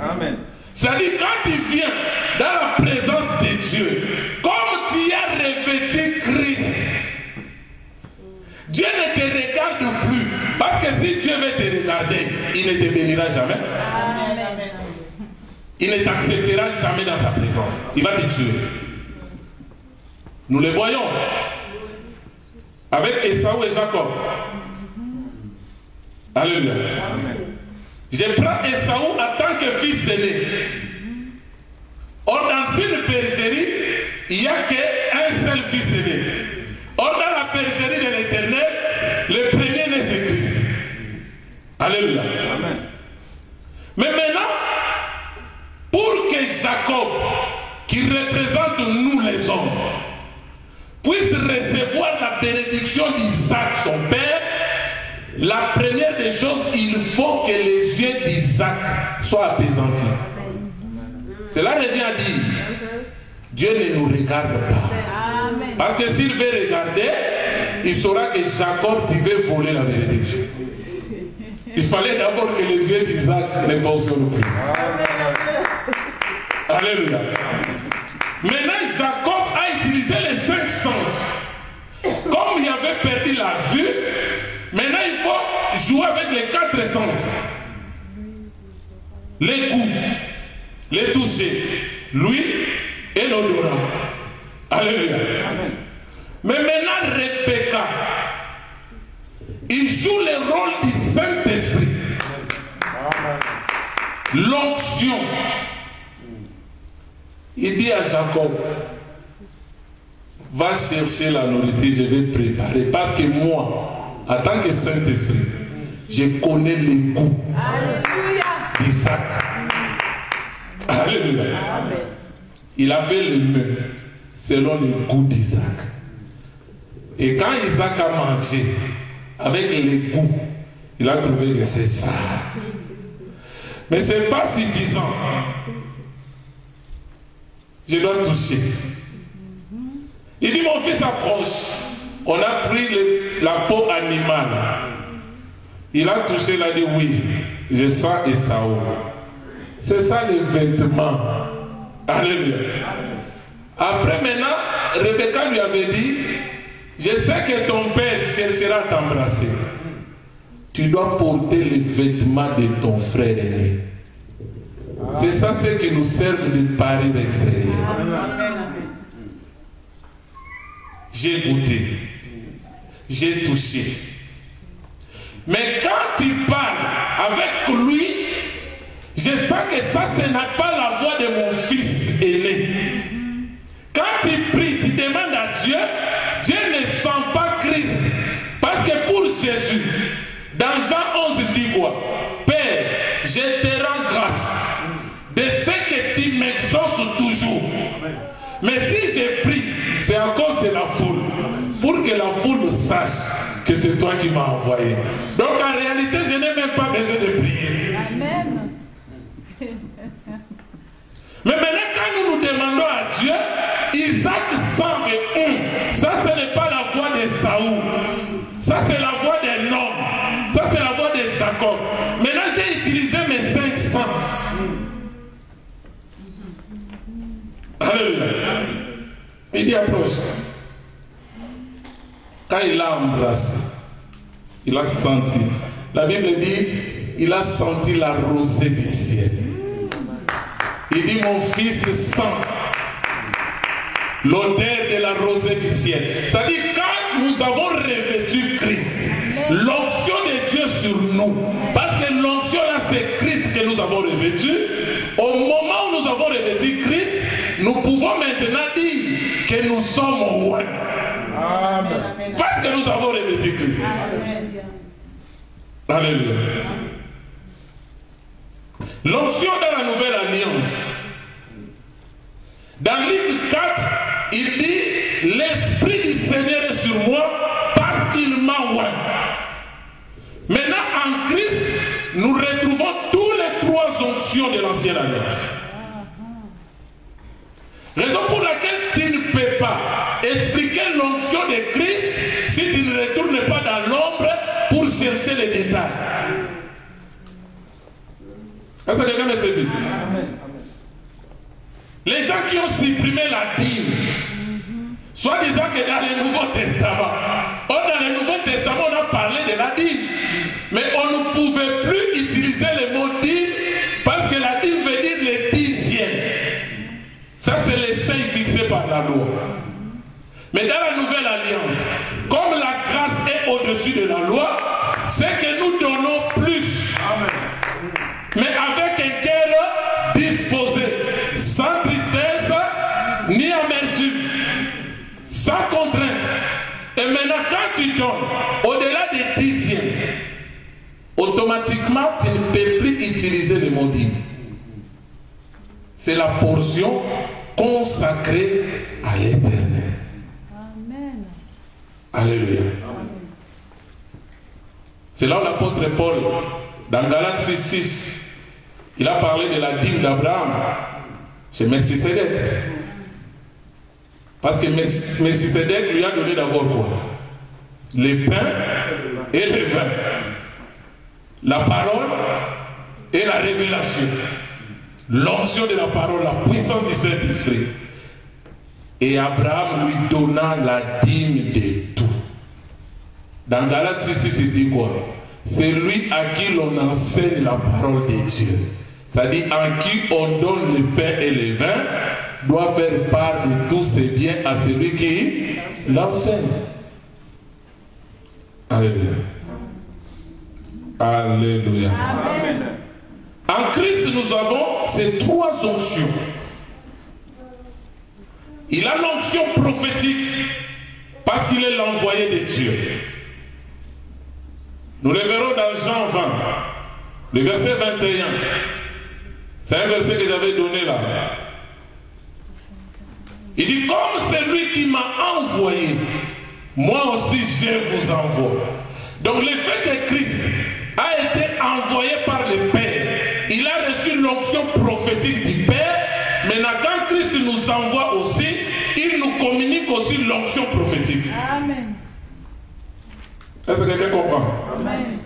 Amen. C'est-à-dire quand tu viens dans la présence de Dieu, comme tu as revêtu Christ, Dieu ne te regarde plus. Parce que si Dieu veut te regarder, il ne te bénira jamais. Amen. Il ne t'acceptera jamais dans sa présence. Il va te tuer. Nous le voyons avec Esaü et Jacob. Alléluia. Je prends Esaü en tant que fils aîné. Or dans une bergerie, il n'y a qu'un seul fils aîné. Or dans la bergerie de l'Éternel, le premier né c'est Christ. Alléluia. Amen. Mais maintenant, pour que Jacob, qui représente nous les hommes, puisse recevoir la bénédiction d'Isaac, son père, la première des choses, il faut que les yeux d'Isaac soient apaisantis. Cela revient à dire, Dieu ne nous regarde pas. Amen. Parce que s'il veut regarder, il saura que Jacob devait voler la bénédiction. Il fallait d'abord que les yeux d'Isaac ne fonctionnent plus. Alléluia. Maintenant, Jacob a utilisé les 5 sens. Comme il avait perdu la vue, maintenant il faut jouer avec les 4 sens. Les goûts, les toucher, l'huile et l'odorat. Alléluia. Amen. Mais maintenant, Rebecca, il joue le rôle du Saint-Esprit. L'onction. Il dit à Jacob, va chercher la nourriture, je vais préparer. Parce que moi, en tant que Saint-Esprit, je connais les goûts d'Isaac. Alléluia. Il avait les mains selon les goûts d'Isaac. Et quand Isaac a mangé, avec les goûts, il a trouvé que c'est ça. Mais ce n'est pas suffisant. Je dois toucher. Il dit, mon fils approche. On a pris la peau animale. Il a touché, il a dit, oui, je sens Esaü. C'est ça les vêtements. Alléluia. Après maintenant, Rebecca lui avait dit, je sais que ton père cherchera à t'embrasser. Tu dois porter les vêtements de ton frère aîné. C'est ça ce qui nous sert de pari extérieur. J'ai goûté. J'ai touché. Mais quand tu parles avec lui, je sens que ça, ce n'est pas la voix de mon fils aîné. Quand tu pries, tu demandes à Dieu, Dieu ne sent pas Christ. Parce que pour Jésus, dans Jean 11, il dit quoi? Père, je te rends grâce de ce que tu m'exauces toujours. Mais si je prie, c'est à cause de la foule. Pour que la foule sache que c'est toi qui m'as envoyé. Donc en réalité, je n'ai même pas besoin de prier. Amen. Mais maintenant, quand nous nous demandons à Dieu, Isaac sent que ça, ce n'est pas la voix de Saül. Ça, c'est la voix d'un homme. Ça, c'est la voix de Jacob. Maintenant, j'ai utilisé mes 5 sens. Alléluia. Il dit approche. Quand il l'a embrassé, il a senti. La Bible dit, il a senti la rosée du ciel. Il dit, mon fils sent l'odeur de la rosée du ciel. Ça dit, quand nous avons revêtu Christ, l'onction de Dieu sur nous, parce que l'onction là, c'est Christ que nous avons revêtu. Au moment où nous avons revêtu Christ, nous pouvons maintenant dire que nous sommes rois. Amen. Parce que nous avons revêtu Christ. Amen. Alléluia. L'onction dans la nouvelle alliance. Dans Luc 4, il dit, l'Esprit du Seigneur est sur moi parce qu'il m'a oint. Maintenant, en Christ, nous retrouvons tous les 3 onctions de l'ancienne alliance. Raison pour laquelle tu ne peux pas expliquer l'onction de Christ si tu ne retournes pas dans l'ombre pour chercher les détails. Est-ce que quelqu'un me saisit? Les gens qui ont supprimé la dîme, soit disant que dans le Nouveau Testament, dans le Nouveau Testament on a parlé de la dîme, mais on ne pouvait plus utiliser le mot dîme parce que la dîme veut dire le 10e. Ça c'est les seuils fixés par la loi. Mais dans la nouvelle alliance, comme la grâce est au-dessus de la loi, c'est que nous donnons plus. Amen. Mais avec un cœur disposé, sans tristesse, ni amertume, sans contrainte. Et maintenant, quand tu donnes au-delà des 10e, automatiquement, tu ne peux plus utiliser le mot dîme. C'est la portion consacrée à l'Éternel. Amen. Alléluia. C'est là où l'apôtre Paul, dans Galates 6, il a parlé de la dîme d'Abraham chez Melchisedec. Parce que Melchisedec lui a donné d'abord quoi? Les pains et les vins. La parole et la révélation. L'onction de la parole, la puissance du Saint-Esprit. Et Abraham lui donna la dîme de tout. Dans Galates 6, il dit quoi? C'est lui à qui l'on enseigne la parole de Dieu. C'est-à-dire en qui on donne le pain et le vin, doit faire part de tous ses biens à celui qui l'enseigne. Alléluia. Alléluia. Amen. En Christ, nous avons ces 3 onctions. Il a l'onction prophétique parce qu'il est l'envoyé de Dieu. Nous le verrons dans Jean 20, le verset 21. C'est un verset que j'avais donné là. Il dit, comme c'est lui qui m'a envoyé, moi aussi je vous envoie. Donc le fait que Christ a été envoyé par le Père, il a reçu l'onction prophétique du Père. Maintenant quand Christ nous envoie aussi, il nous communique aussi l'onction prophétique. Amen. Est-ce que quelqu'un comprend? Amen.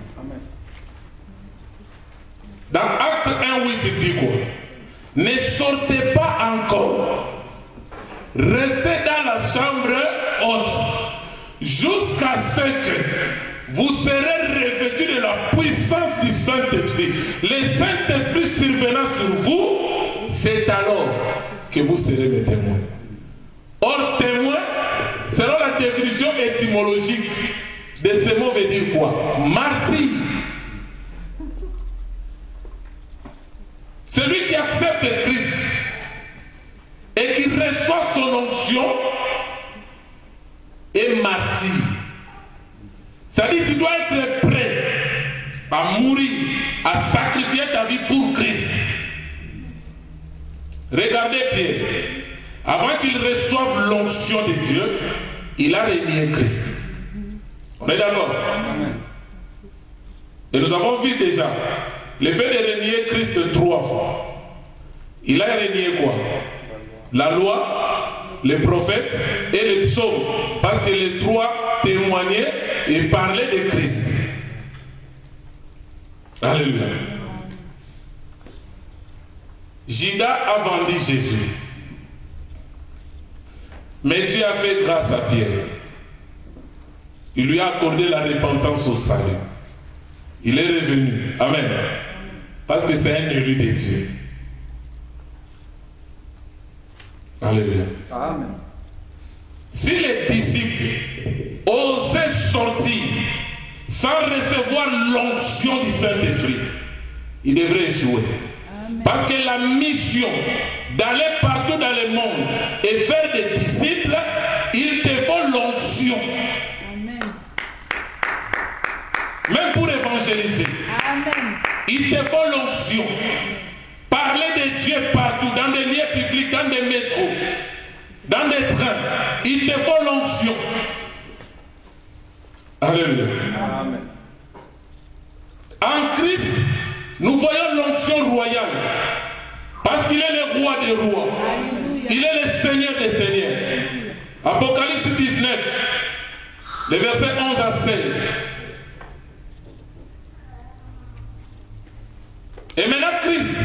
Dans Acte 1:8, il dit quoi? Ne sortez pas encore. Restez dans la chambre haute jusqu'à ce que vous serez revêtus de la puissance du Saint-Esprit. Le Saint-Esprit survenant sur vous, c'est alors que vous serez mes témoins. Or, témoin, selon la définition étymologique de ce mot, veut dire quoi? Martyr. Celui qui accepte Christ et qui reçoit son onction est martyr. C'est-à-dire que tu dois être prêt à mourir, à sacrifier ta vie pour Christ. Regardez Pierre. Avant qu'il reçoive l'onction de Dieu, il a renié Christ. On est d'accord? Et nous avons vu déjà le fait de renier Christ 3 fois. Il a renié quoi? La loi, les prophètes et les psaumes. Parce que les trois témoignaient et parlaient de Christ. Alléluia. Judas a vendu Jésus. Mais Dieu a fait grâce à Pierre. Il lui a accordé la repentance au salut. Il est revenu. Amen. Parce que c'est un élu de Dieu. Alléluia. Amen. Si les disciples osaient sortir sans recevoir l'onction du Saint-Esprit, ils devraient échouer. Parce que la mission d'aller partout dans le monde et faire des disciples, il te faut l'onction. Même pour évangéliser. Amen. Il te faut l'onction. Parler de Dieu partout, dans des lieux publics, dans des métros, dans des trains. Il te faut l'onction. Alléluia. Amen. En Christ, nous voyons l'onction royale. Parce qu'il est le roi des rois. Il est le Seigneur des seigneurs. Apocalypse 19, les versets 11 à 16. Et maintenant Christ,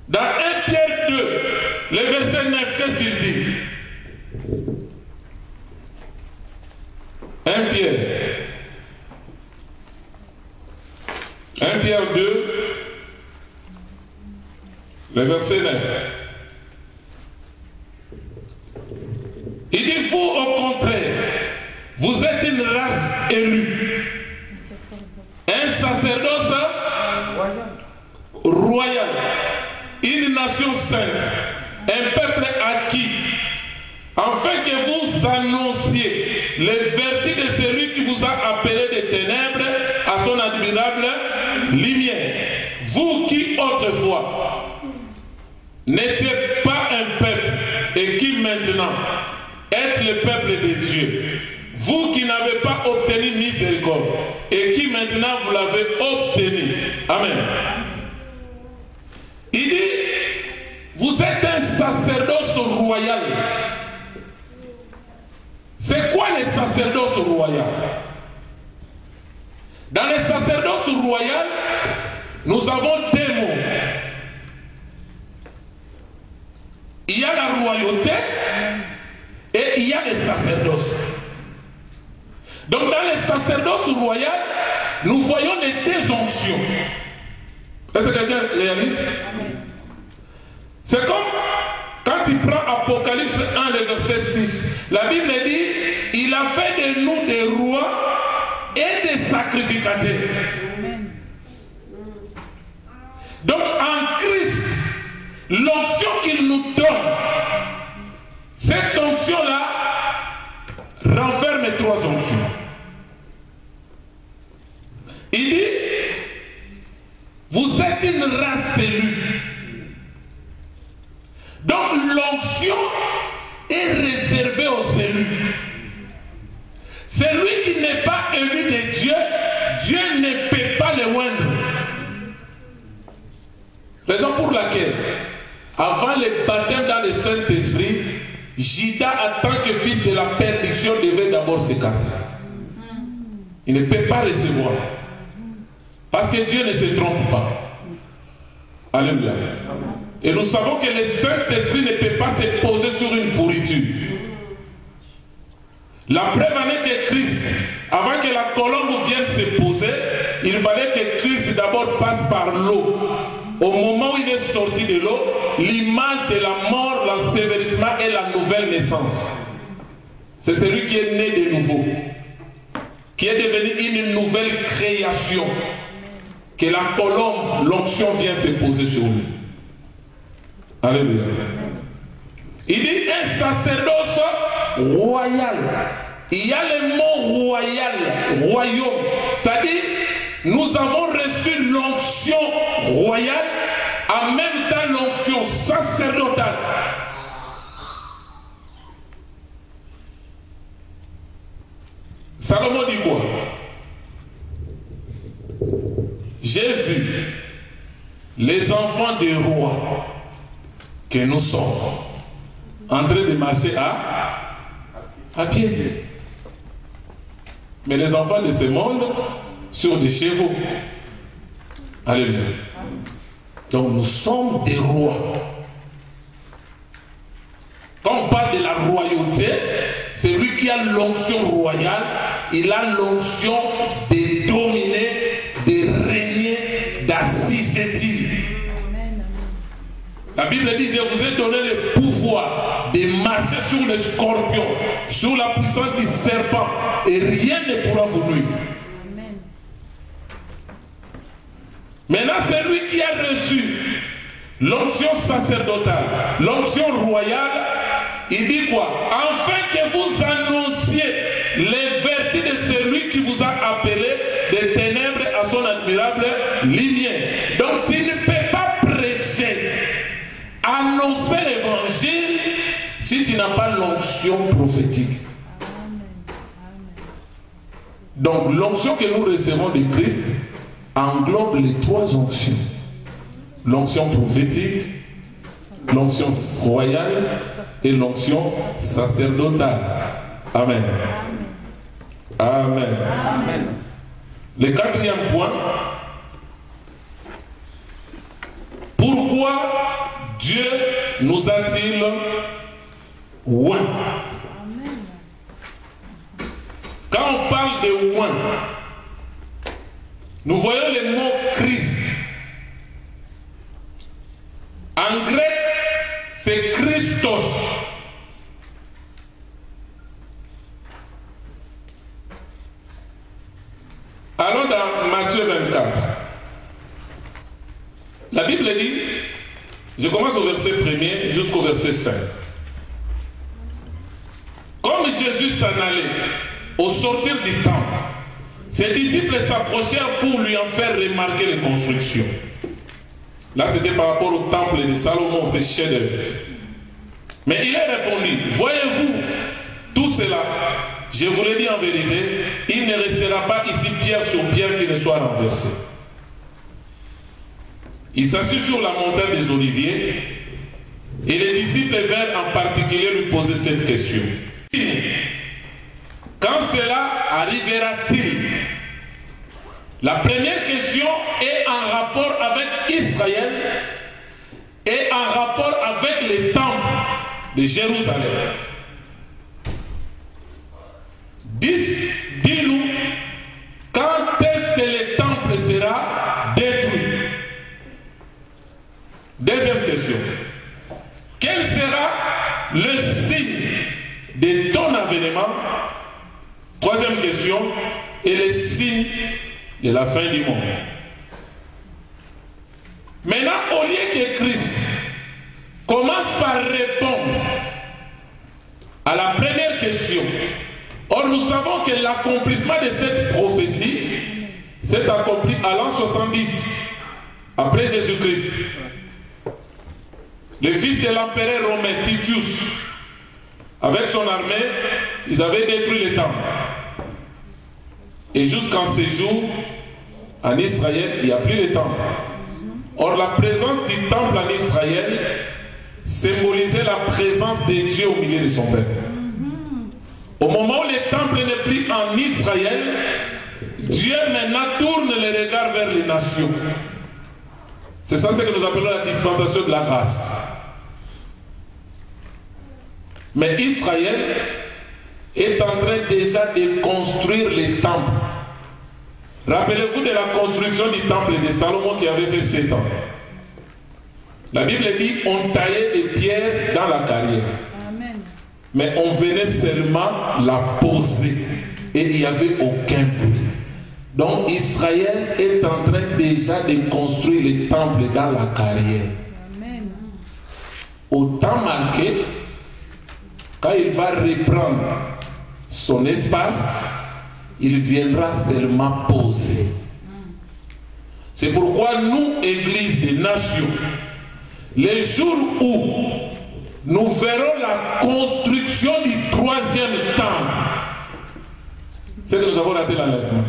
dans 1 Pierre 2, le verset 9, qu'est-ce qu'il dit? 1 Pierre 2, le verset 9. Il dit, vous au contraire, vous êtes une race élue, un sacerdoce royal, une nation sainte, un peuple acquis, afin que vous annonciez les vertus de celui qui vous a appelé des ténèbres à son admirable lumière. Vous qui autrefois n'étiez pas un peuple et qui maintenant êtes le peuple de Dieu, vous qui n'avez pas obtenu miséricorde et qui maintenant vous l'avez obtenu. Amen. Il dit, vous êtes un sacerdoce royal. C'est quoi le sacerdoce royal? Dans le sacerdoce royal, nous avons deux mots. Il y a la royauté et il y a le sacerdoce. Donc dans le sacerdoce royal, nous voyons les deux onctions. Est-ce que quelqu'un réalise? C'est comme quand il prend Apocalypse 1, le verset 6. La Bible dit, il a fait de nous des rois et des sacrificateurs. Donc en Christ, l'onction qu'il nous donne, cette onction-là renferme trois onctions. Il dit, vous êtes une race élue. Donc l'onction est réservée aux élus. peut pas le oindre. Raison pour laquelle, avant le baptême dans le Saint-Esprit, Judas, en tant que fils de la perdition, devait d'abord s'écarter. Il ne peut pas recevoir. Parce que Dieu ne se trompe pas. Alléluia. Et nous savons que le Saint-Esprit ne peut pas se poser sur une pourriture. La preuve en est que Christ, avant que la colombe vienne se poser, il fallait que Christ d'abord passe par l'eau. Au moment où il est sorti de l'eau, l'image de la mort, l'ensevelissement et la nouvelle naissance. C'est celui qui est né de nouveau, qui est devenu une nouvelle création. Que la colombe, l'onction vient se poser sur lui. Alléluia. Il dit un sacerdoce royal. Il y a le mot royal, royaume. C'est-à-dire, nous avons reçu l'onction royale, en même temps l'onction sacerdotale. Salomon dit quoi? J'ai vu les enfants des rois que nous sommes en train de marcher à pied. Mais les enfants de ce monde sur des chevaux. Alléluia. Donc nous sommes des rois. Quand on parle de la royauté, c'est lui qui a l'onction royale, il a l'onction de dominer, de régner, d'assujettir. La Bible dit, je vous ai donné le pouvoir de marcher sur les scorpions, sur la puissance du serpent, et rien ne pourra vous nuire. Maintenant, c'est lui qui a reçu l'onction sacerdotale, l'onction royale. Il dit quoi? Afin que vous annonciez les vertus de celui qui vous a appelé des ténèbres à son admirable lumière. Donc tu ne peux pas prêcher, annoncer l'évangile si tu n'as pas l'onction prophétique. Donc l'onction que nous recevons de Christ englobe les trois onctions. L'onction prophétique, l'onction royale et l'onction sacerdotale. Amen. Amen. Amen. Le quatrième point. Pourquoi Dieu nous a-t-il oint? Quand on parle de oint, nous voyons le mot Christ. En grec, c'est Christos. Allons dans Matthieu 24. La Bible dit, je commence au verset 1er jusqu'au verset 5. Comme Jésus s'en allait au sortir du temple, ses disciples s'approchèrent pour lui en faire remarquer les constructions. Là, c'était par rapport au temple de Salomon, ses chefs-d'œuvre. Mais il a répondu, voyez-vous tout cela, je vous le dis en vérité, il ne restera pas ici pierre sur pierre qui ne soit renversée. Il s'assit sur la montagne des Oliviers et les disciples vinrent en particulier lui poser cette question. Quand cela arrivera-t-il? La première question est en rapport avec Israël et en rapport avec les temples de Jérusalem. Dis-nous, quand est-ce que le temple sera détruit? Deuxième question. Quel sera le signe de ton avènement? Troisième question. Et le signe de la fin du monde. Maintenant, au lieu que Christ commence par répondre à la première question, or nous savons que l'accomplissement de cette prophétie s'est accompli à l'an 70 après Jésus-Christ. Le fils de l'empereur romain Titus, avec son armée, ils avaient détruit le temple. Et jusqu'en ce jour, En Israël, il n'y a plus de temple. Or, la présence du temple en Israël symbolisait la présence de Dieu au milieu de son peuple. Au moment où le temple n'est plus en Israël, Dieu maintenant tourne les regards vers les nations. C'est ça ce que nous appelons la dispensation de la grâce. Mais Israël est en train déjà de construire les temples. Rappelez-vous de la construction du temple de Salomon qui avait fait 7 ans. La Bible dit on taillait des pierres dans la carrière. Amen. Mais on venait seulement la poser. Et il n'y avait aucun bruit. Donc Israël est en train déjà de construire les temples dans la carrière. Amen. Au temps marqué, quand il va reprendre son espace, il viendra seulement poser. C'est pourquoi nous, Église des Nations, les jours où nous verrons la construction du 3e temple, c'est que nous avons raté l'enlèvement.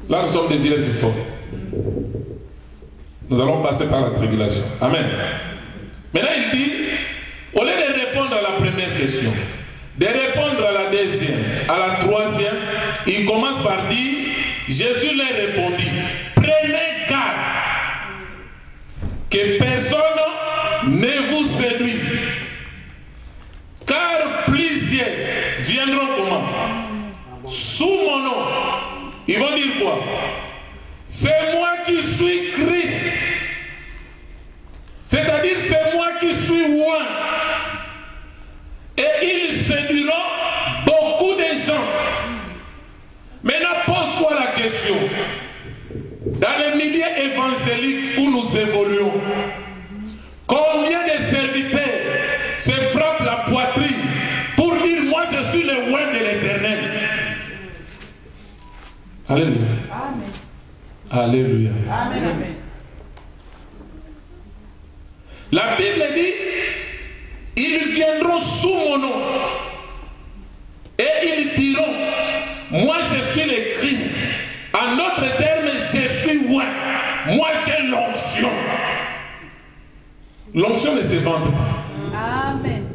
Là, nous sommes des vierges forts. Nous allons passer par la tribulation. Amen. Maintenant, il dit, au lieu de répondre à la première question, de répondre à la deuxième, à la troisième, il commence par dire, Jésus leur répondit, prenez garde que personne ne vous séduise, car plusieurs viendront comment? Sous mon nom. Ils vont dire quoi? C'est moi qui suis Christ. C'est-à-dire c'est moi qui suis roi. Et ils séduiront beaucoup de gens. Maintenant, pose-toi la question. Dans le milieu évangélique où nous évoluons, combien de serviteurs se frappent la poitrine pour dire moi je suis le roi de l'Éternel? Alléluia. Amen. Alléluia. Amen. Amen. La Bible dit, ils viendront sous mon nom et ils diront, moi je suis le Christ. En d'autres termes, je suis roi. Moi j'ai l'onction. L'onction ne se vante pas. Amen.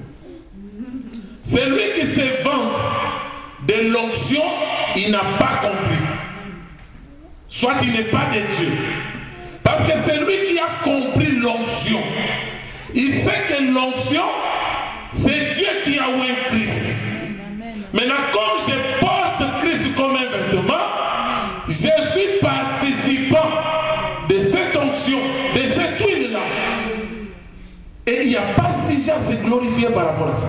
Celui qui se vante de l'onction, il n'a pas compris. Soit il n'est pas de Dieu. Parce que celui qui a compris l'onction, il sait que l'onction, c'est Dieu qui a oint Christ. Maintenant, comme je porte Christ comme un vêtement, je suis participant de cette onction, de cette huile-là. Et il n'y a pas si gens se glorifier par rapport à ça.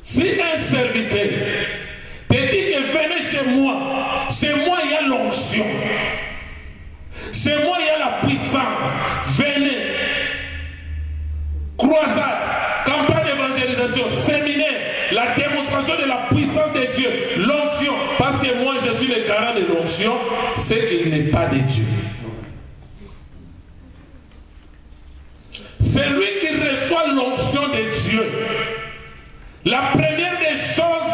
Si un serviteur te dit que venez chez moi il y a l'onction, chez moi il y a la puissance, venez, croisade, campagne d'évangélisation, séminaire, la démonstration de la puissance de Dieu, l'onction, parce que moi je suis le garant de l'onction, c'est qu'il n'est pas de Dieu. Celui qui reçoit l'onction de Dieu, la première des choses,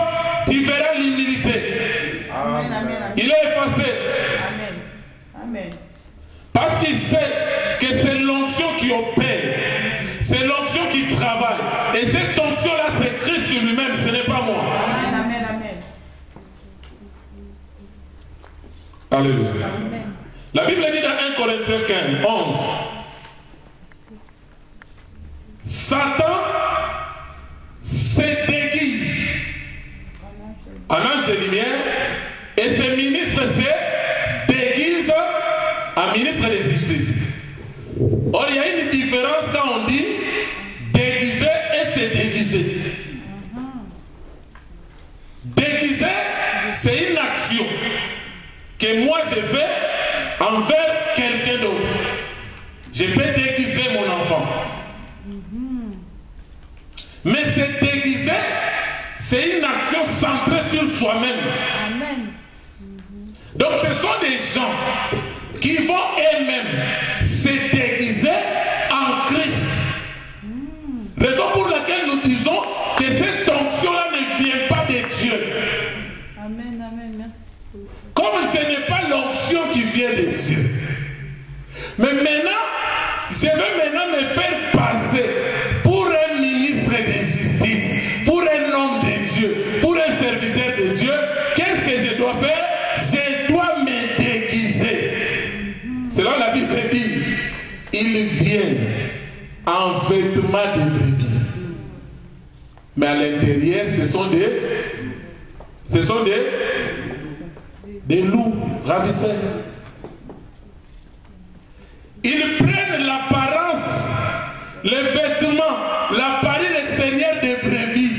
tu verras l'humilité. Amen, amen, amen. Il est effacé. Amen. Amen. Parce qu'il sait que c'est l'onction qui opère. C'est l'onction qui travaille. Et cette onction-là, c'est Christ lui-même, ce n'est pas moi. Amen, amen, amen. Alléluia. Amen. La Bible dit dans 1 Corinthiens 15, 11. Satan se déguise en ange de lumière et ses ministres se déguisent en ministre de justice. Or, il y a une différence quand on dit déguiser et se déguiser. Déguiser, c'est une action que moi je fais envers quelqu'un d'autre. Je peux déguiser mon enfant. Mais se déguiser, c'est une action centrée sur soi-même. Amen. Donc ce sont des gens qui vont eux-mêmes se déguiser en Christ. Raison pour laquelle nous disons que cette onction-là ne vient pas de Dieu. Amen, amen, merci. Comme ce n'est pas l'onction qui vient de Dieu. Mais maintenant, je veux maintenant me faire passer pour un ministre de justice, pour un homme de Dieu, pour un serviteur de Dieu. Qu'est-ce que je dois faire? Je dois me déguiser. C'est là la Bible dit, ils viennent en vêtements de brebis. Mais à l'intérieur, ce sont des loups ravisseurs. Ils prennent l'apparence, les vêtements, l'appareil extérieur des brebis.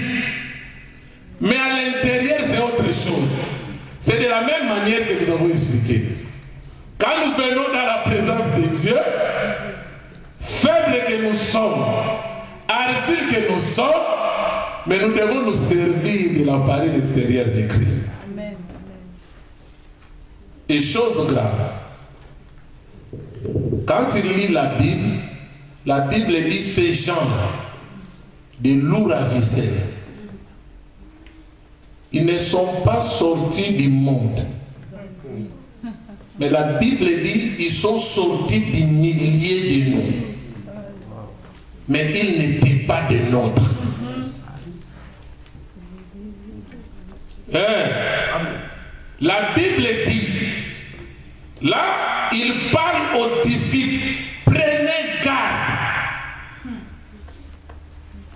Mais à l'intérieur, c'est autre chose. C'est de la même manière que nous avons expliqué. Quand nous venons dans la présence de Dieu, faibles que nous sommes, argiles que nous sommes, mais nous devons nous servir de l'appareil extérieur de Christ. Amen. Et chose grave, quand tu lis la Bible dit ces gens-là, des loups ravisseurs, ils ne sont pas sortis du monde. Mais la Bible dit ils sont sortis du milieu de nous. Mais ils n'étaient pas des nôtres. La Bible dit, là, il parle aux disciples, prenez garde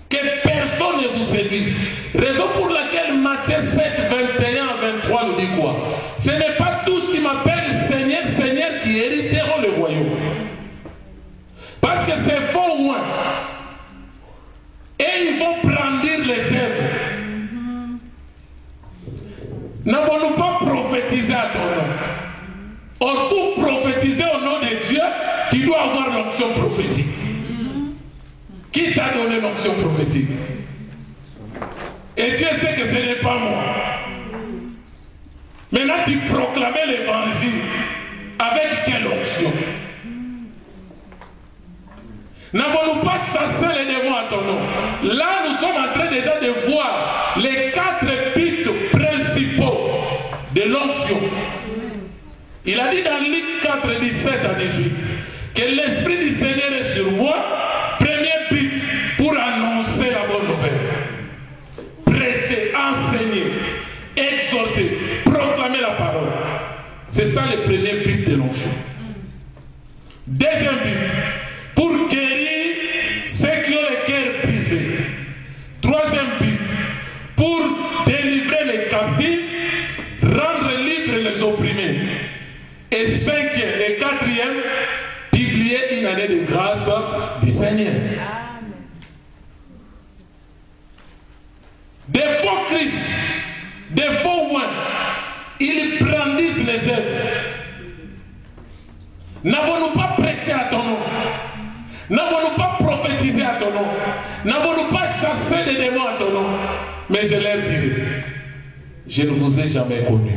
que personne ne vous séduise. Raison pour laquelle Matthieu 7, 21 à 23 nous dit quoi? Ce n'est pas tous qui m'appellent Seigneur, Seigneur qui hériteront le royaume. Parce que c'est faux loin. Et ils vont brandir les œuvres. N'avons-nous pas prophétisé à ton nom? Or, pour prophétiser au nom de Dieu, tu dois avoir l'onction prophétique. Qui t'a donné l'onction prophétique? Et Dieu sait que ce n'est pas moi. Maintenant, tu proclamais l'évangile avec quelle onction? N'avons-nous pas chassé les démons à ton nom? Là, nous sommes en train déjà de voir les 4 buts principaux de l'onction. Il a dit dans Luc 4, 17 à 18 que l'Esprit du Seigneur est sur moi. Premier but pour annoncer la bonne nouvelle. Prêcher, enseigner, exhorter, proclamer la parole. C'est ça le premier but de l'onction. Deuxième but, pour guérir ceux qui ont le cœur brisé. Troisième but, pour délivrer les captifs, rendre libres les opprimés. Et cinquième et quatrième, publier une année de grâce du Seigneur. Des faux Christ, des faux oins, ils brandissent les œuvres. N'avons-nous pas prêché à ton nom? N'avons-nous pas prophétisé à ton nom? N'avons-nous pas chassé des démons à ton nom? Mais je leur dirai, je ne vous ai jamais connu.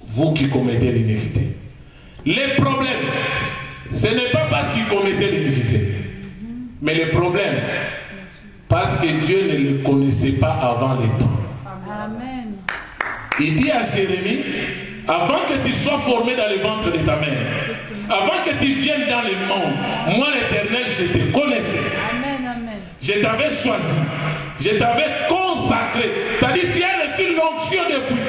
Vous qui commettez l'iniquité. Les problèmes, ce n'est pas parce qu'ils commettaient l'iniquité. Mais les problèmes, parce que Dieu ne les connaissait pas avant les temps. Amen. Il dit à Jérémie, avant que tu sois formé dans le ventre de ta mère, avant que tu viennes dans le monde, moi l'Éternel, je te connaissais. Amen, amen. Je t'avais choisi. Je t'avais consacré. C'est-à-dire, tu as reçu l'onction depuis.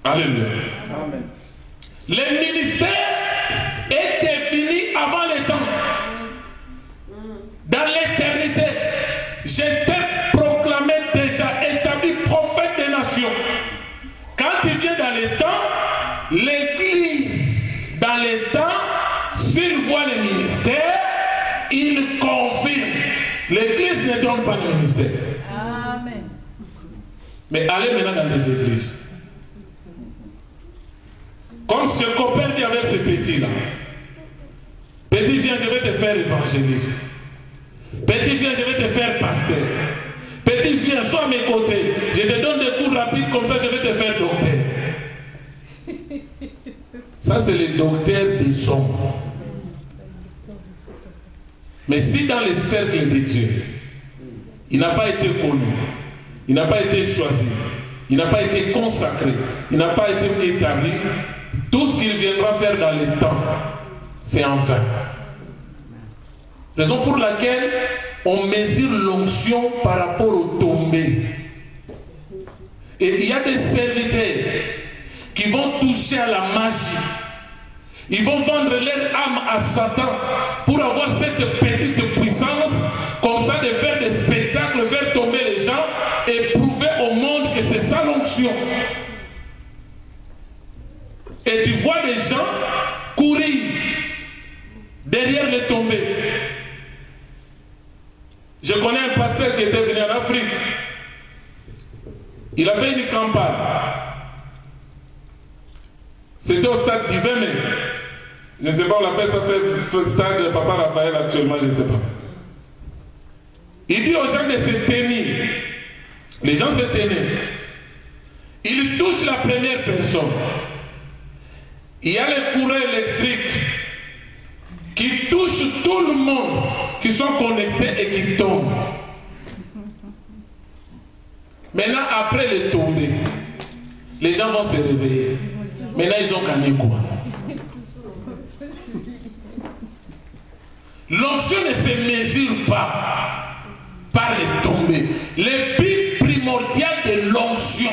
Alléluia. Amen. Le ministère est défini avant les temps. Dans l'éternité, je t'ai proclamé déjà, établi prophète des nations. Quand tu viens dans les temps, l'Église, dans les temps, s'il voit le ministère, il confirme. L'Église ne donne pas le ministère. Amen. Mais allez maintenant dans les églises. Comme ce copain dit avec ce petit-là. Petit, viens, je vais te faire évangéliste. Petit, viens, je vais te faire pasteur. Petit, viens, sois à mes côtés. Je te donne des cours rapides, comme ça je vais te faire docteur. Ça, c'est le docteur des hommes. Mais si dans le cercle de Dieu, il n'a pas été connu, il n'a pas été choisi, il n'a pas été consacré, il n'a pas été établi, tout ce qu'il viendra faire dans les temps, c'est en vain. Raison pour laquelle on mesure l'onction par rapport aux tombées. Et il y a des serviteurs qui vont toucher à la magie. Ils vont vendre leur âme à Satan pour avoir cette petite puissance, comme ça, de faire des spectacles, faire tomber les gens et prouver au monde que c'est ça l'onction. Et tu vois des gens courir derrière les tombées. Je connais un pasteur qui était venu en Afrique. Il a fait une campagne. C'était au stade du 20 mai. Je ne sais pas, on l'appelle ça fait stade de Papa Raphaël actuellement, je ne sais pas. Il dit aux gens de se tenir. Les gens se tenaient. Il touche la première personne. Il y a les courants électriques qui touchent tout le monde, qui sont connectés et qui tombent. Maintenant, après les tombées, les gens vont se réveiller. Maintenant, ils ont gagné quoi? L'onction ne se mesure pas par les tombées. Le but primordial de l'onction,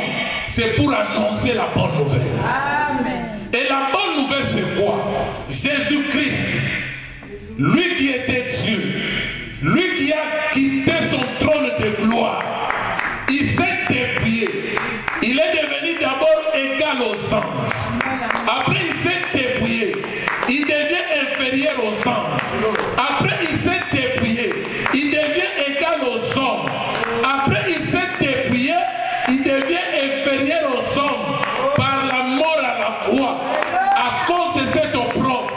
c'est pour annoncer la bonne nouvelle. Amen. Et la bonne nouvelle, c'est quoi? Jésus-Christ, lui qui était Dieu, lui qui a quitté son trône de gloire, il s'est dépouillé. Il est devenu d'abord égal aux anges. Après, il s'est dépouillé. Il devient inférieur aux anges. Après, il s'est dépouillé. Il devient égal aux hommes. Après, il s'est dépouillé. Il devient inférieur aux hommes par la mort à la croix à cause de cet opprobre.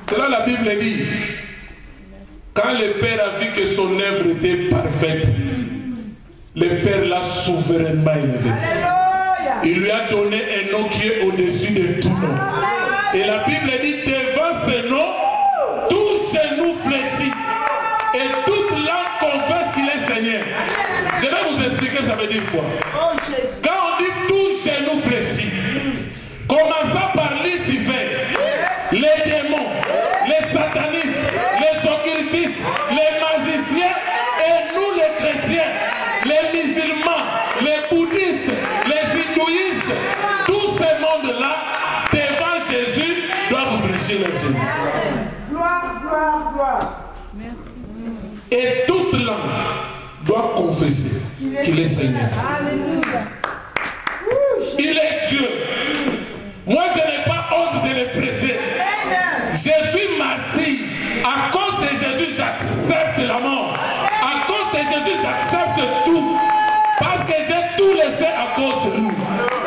C'est là la Bible dit. Quand le Père a vu que son œuvre était parfaite, le Père l'a souverainement élevé. Il lui a donné un nom qui est au-dessus de tout nom. Et la Bible dit, devant ce nom, tout genou fléchit et toute langue confesse qu'il est Seigneur. Je vais vous expliquer ça veut dire quoi. Quand on dit tout genou fléchit, commençant par Lucifer, les démons, les satanistes, les occultistes, les magiciens et nous les chrétiens, les musulmans, les bouddhistes, les hindouistes, tout ce monde-là, devant Jésus, doivent fléchir les genoux. Gloire, gloire, gloire. Et toute langue doit confesser qu'il est Seigneur. Alléluia. Il est Dieu. Moi, je n'ai pas honte de le prêcher. Je suis martyr. À cause de Jésus, j'accepte la mort. À cause de Jésus, j'accepte tout. Parce que j'ai tout laissé à cause de lui.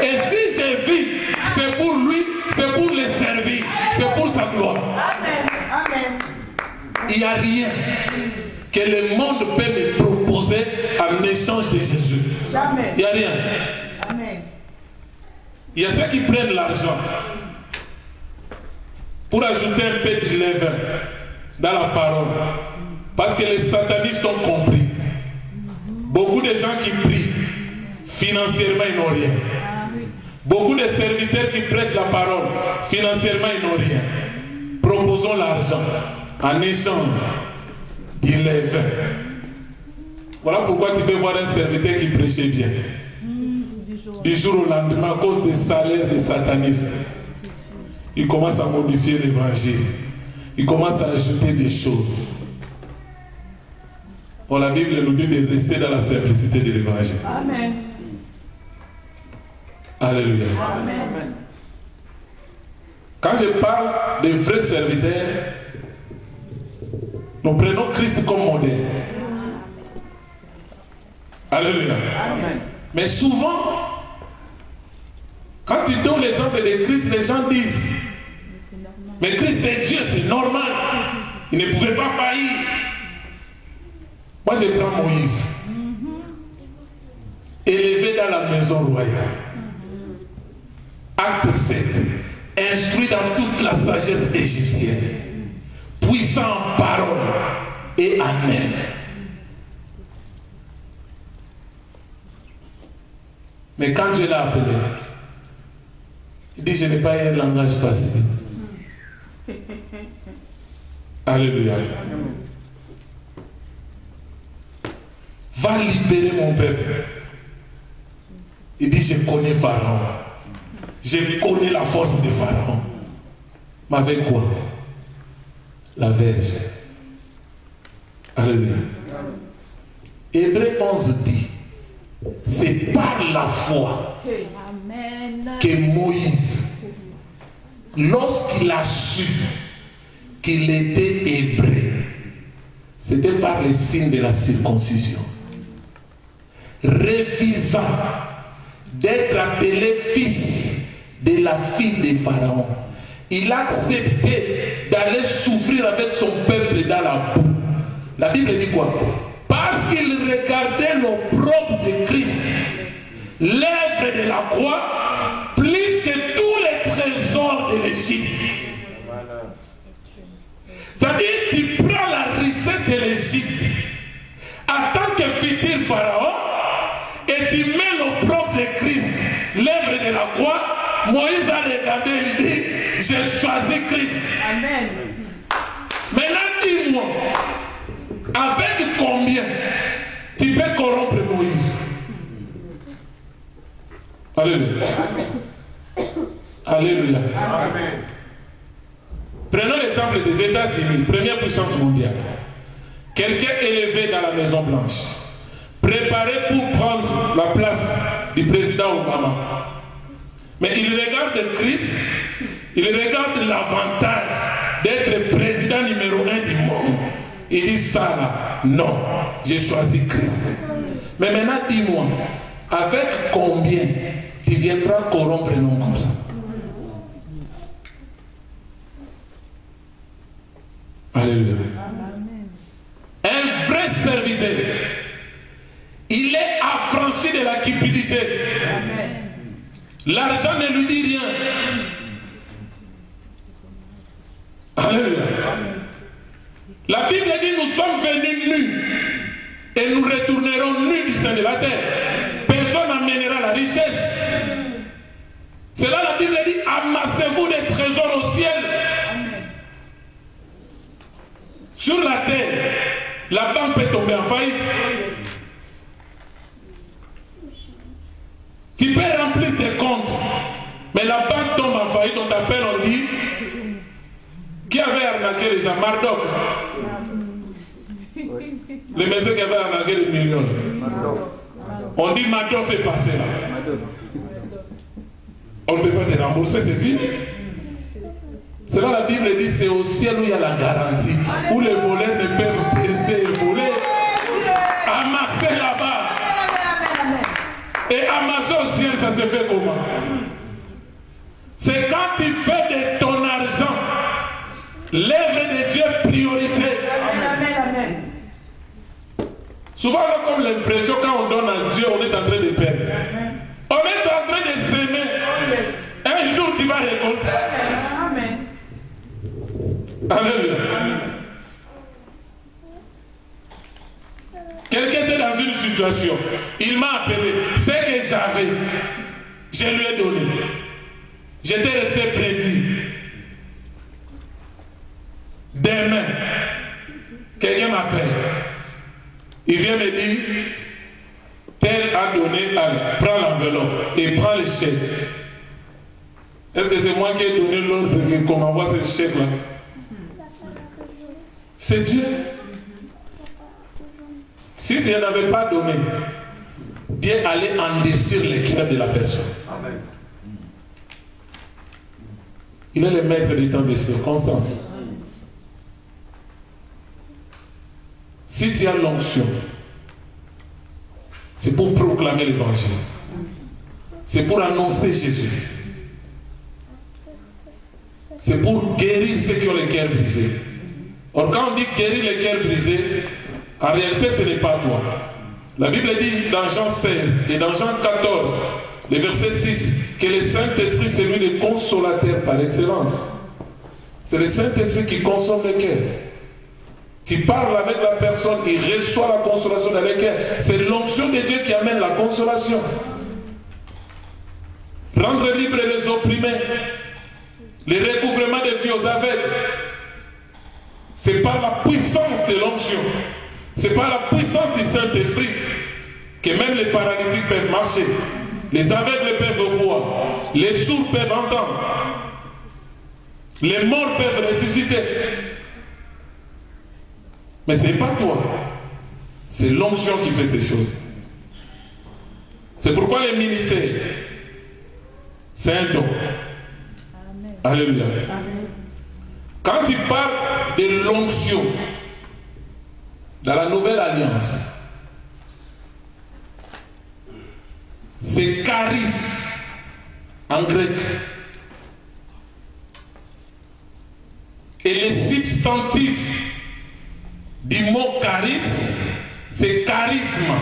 Et si je vis, c'est pour lui, c'est pour le servir, c'est pour sa gloire. Amen. Amen. Il n'y a rien que le monde peut me proposer en échange de Jésus. Jamais. Il n'y a rien. Amen. Il y a ceux qui prennent l'argent pour ajouter un peu de levain dans la parole. Parce que les satanistes ont compris. Beaucoup de gens qui prient, financièrement ils n'ont rien. Beaucoup de serviteurs qui prêchent la parole, financièrement ils n'ont rien. Proposons l'argent en échange du levain. Voilà pourquoi tu peux voir un serviteur qui prêchait bien. Du jour au lendemain, à cause des salaires des satanistes, il commence à modifier l'évangile. Il commence à ajouter des choses. Or, la Bible nous dit de rester dans la simplicité de l'évangile. Amen. Alléluia. Amen. Quand je parle de vrais serviteurs, nous prenons Christ comme modèle. Alléluia. Amen. Mais souvent, quand tu donnes l'exemple de Christ, les gens disent, mais Christ est Dieu, c'est normal. Il ne pouvait pas faillir. Moi, je prends Moïse, élevé dans la maison royale. Acte 7, instruit dans toute la sagesse égyptienne, puissant en parole et en œuvre. Mais quand Dieu l'a appelé, il dit, je n'ai pas un langage facile. Alléluia. Va libérer mon peuple. Il dit, je connais Pharaon. Je connais la force de Pharaon. Mais avec quoi? La verge. Alléluia. Hébreux 11 dit, c'est par la foi que Moïse, lorsqu'il a su qu'il était hébreu, c'était par les signes de la circoncision, refusant d'être appelé fils de la fille de Pharaon, il a accepté d'aller souffrir avec son peuple dans la boue. La Bible dit quoi? Parce qu'il regardait l'opprobre de Christ, l'œuvre de la croix, plus que tous les trésors de l'Égypte. C'est-à-dire, tu prends la richesse de l'Égypte en tant que futur Pharaon et tu mets l'opprobre de Christ, l'œuvre de la croix. Moïse a regardé et il dit, j'ai choisi Christ. Amen. Maintenant, dis-moi, avec combien tu peux corrompre Moïse? Alléluia. Alléluia. Amen. Prenons l'exemple des États-Unis, première puissance mondiale. Quelqu'un élevé dans la Maison Blanche, préparé pour prendre la place du président Obama. Mais il regarde Christ, il regarde l'avantage d'être président numéro 1 du monde. Il dit ça là, non, j'ai choisi Christ. Mais maintenant dis-moi, avec combien tu viendras corrompre un homme comme ça? Alléluia. Un vrai serviteur, il est affranchi de la cupidité. L'argent ne lui dit rien. Alléluia. La Bible dit, nous sommes venus nus et nous retournerons nus du sein de la terre. Personne n'amènera la richesse. C'est là la Bible dit, amassez-vous des trésors au ciel. Sur la terre, la banque peut tomber en faillite. Tu peux remplir tes comptes, mais la banque tombe en faillite, on t'appelle, on dit, qui avait arnaqué les gens? Marduk. Le monsieur qui avait arnaqué les millions. On dit Marduk fait passer là. On ne peut pas te rembourser, c'est fini. C'est là la Bible dit, c'est au ciel où il y a la garantie, où les voleurs ne peuvent presser et voler. Amasser là-bas. Et amasser au ciel, ça se fait comment? C'est quand tu fais de ton argent l'œuvre de Dieu priorité. Amen. Souvent on a comme l'impression quand on donne à Dieu, on est en train de perdre. On est en train de s'aimer. Un jour tu vas récolter. Amen. Alléluia. Quelqu'un était dans une situation, il m'a appelé, ce que j'avais, je lui ai donné. J'étais resté près de lui. Demain, quelqu'un m'appelle. Il vient me dire, tel a donné, prends l'enveloppe et prends le chèque. Est-ce que c'est moi qui ai donné l'ordre qu'on m'envoie ce chèque-là? C'est Dieu. Si tu n'avais pas donné, Dieu allait endurcir les cœurs de la personne. Amen. Il est le maître des temps de circonstances. Si tu as l'onction, c'est pour proclamer l'évangile. C'est pour annoncer Jésus. C'est pour guérir ceux qui ont les cœurs brisés. Or, quand on dit guérir les cœurs brisés, en réalité, ce n'est pas toi. La Bible dit dans Jean 16 et dans Jean 14, le verset 6, que le Saint-Esprit, c'est lui le consolateur par excellence. C'est le Saint-Esprit qui console le cœur. Tu parles avec la personne, il reçoit la consolation dans le cœur. C'est l'onction de Dieu qui amène la consolation. rendre libres les opprimés, le recouvrement des vies aux aveugles. C'est par la puissance de l'onction, c'est par la puissance du Saint-Esprit que même les paralytiques peuvent marcher, les aveugles peuvent voir, les sourds peuvent entendre, les morts peuvent ressusciter. Mais ce n'est pas toi, c'est l'onction qui fait ces choses. C'est pourquoi les ministères, c'est un don. Amen. Alléluia. Amen. Quand il parle de l'onction dans la nouvelle alliance, c'est charis en grec. Et le substantif du mot charis, c'est charisme.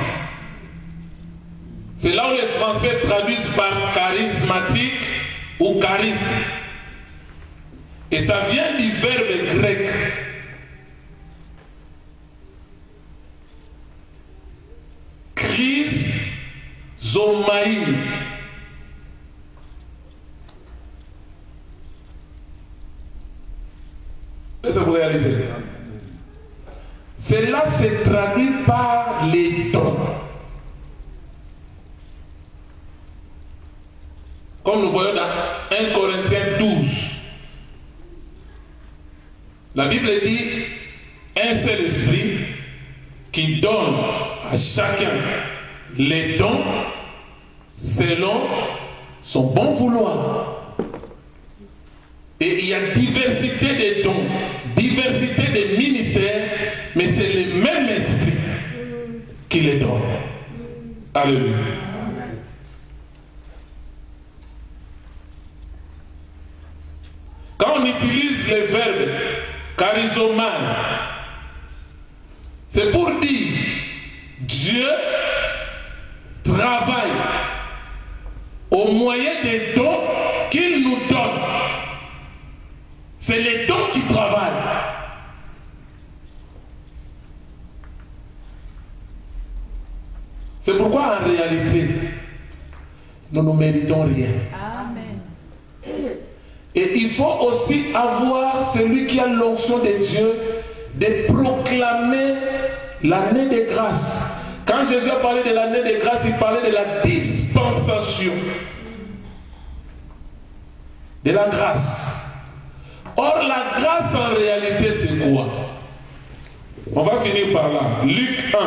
C'est là où les Français traduisent par charismatique ou charisme. Et ça vient du verbe grec. Chrysomaïn. Est-ce que vous réalisez? Cela se traduit par les dons. Comme nous voyons dans 1 Corinthiens 12. La Bible dit un seul esprit qui donne à chacun les dons selon son bon vouloir. Et il y a diversité de dons, diversité de ministères, mais c'est le même esprit qui les donne. Alléluia. Quand on utilise le verbe charisomane, c'est pour dire Dieu travaille au moyen des dons qu'il nous donne. C'est les dons qui travaillent. C'est pourquoi en réalité, nous ne méritons rien. Amen. Et il faut aussi avoir celui qui a l'onction de Dieu de proclamer l'année de grâce. Quand Jésus a parlé de l'année de grâce, il parlait de la dispensation de la grâce. Or, la grâce en réalité, c'est quoi? On va finir par là. Luc 1.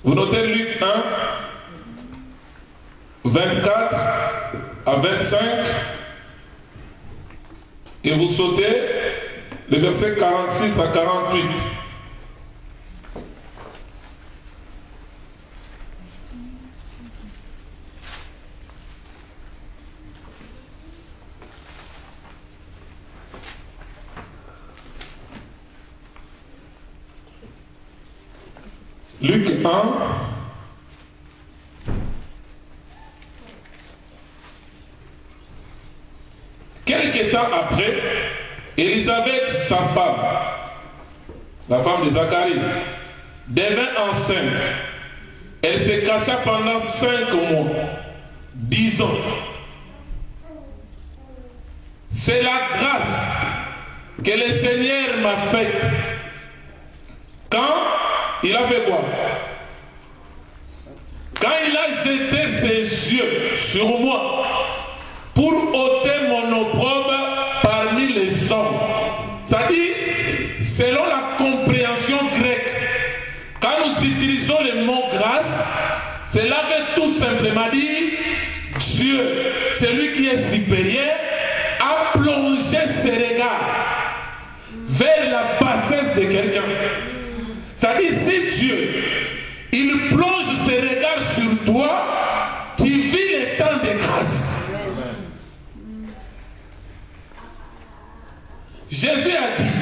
Vous notez Luc 1, 24 à 25, et vous sautez le verset 46 à 48. Luc 1, quelque temps après, Élisabeth, sa femme, la femme de Zacharie, devint enceinte. Elle se cacha pendant 5 mois, 10 ans. C'est la grâce que le Seigneur m'a faite. Quand il a fait quoi? Quand il a jeté ses yeux sur moi pour ôter mon opprobre parmi les hommes. Ça dit, selon la compréhension grecque, quand nous utilisons le mot grâce, cela veut tout simplement dire Dieu, celui qui est supérieur, a plongé ses regards vers la bassesse de quelqu'un. Ça dit, si Dieu, il plonge ses regards sur toi, tu vis les temps de grâce. Jésus a dit,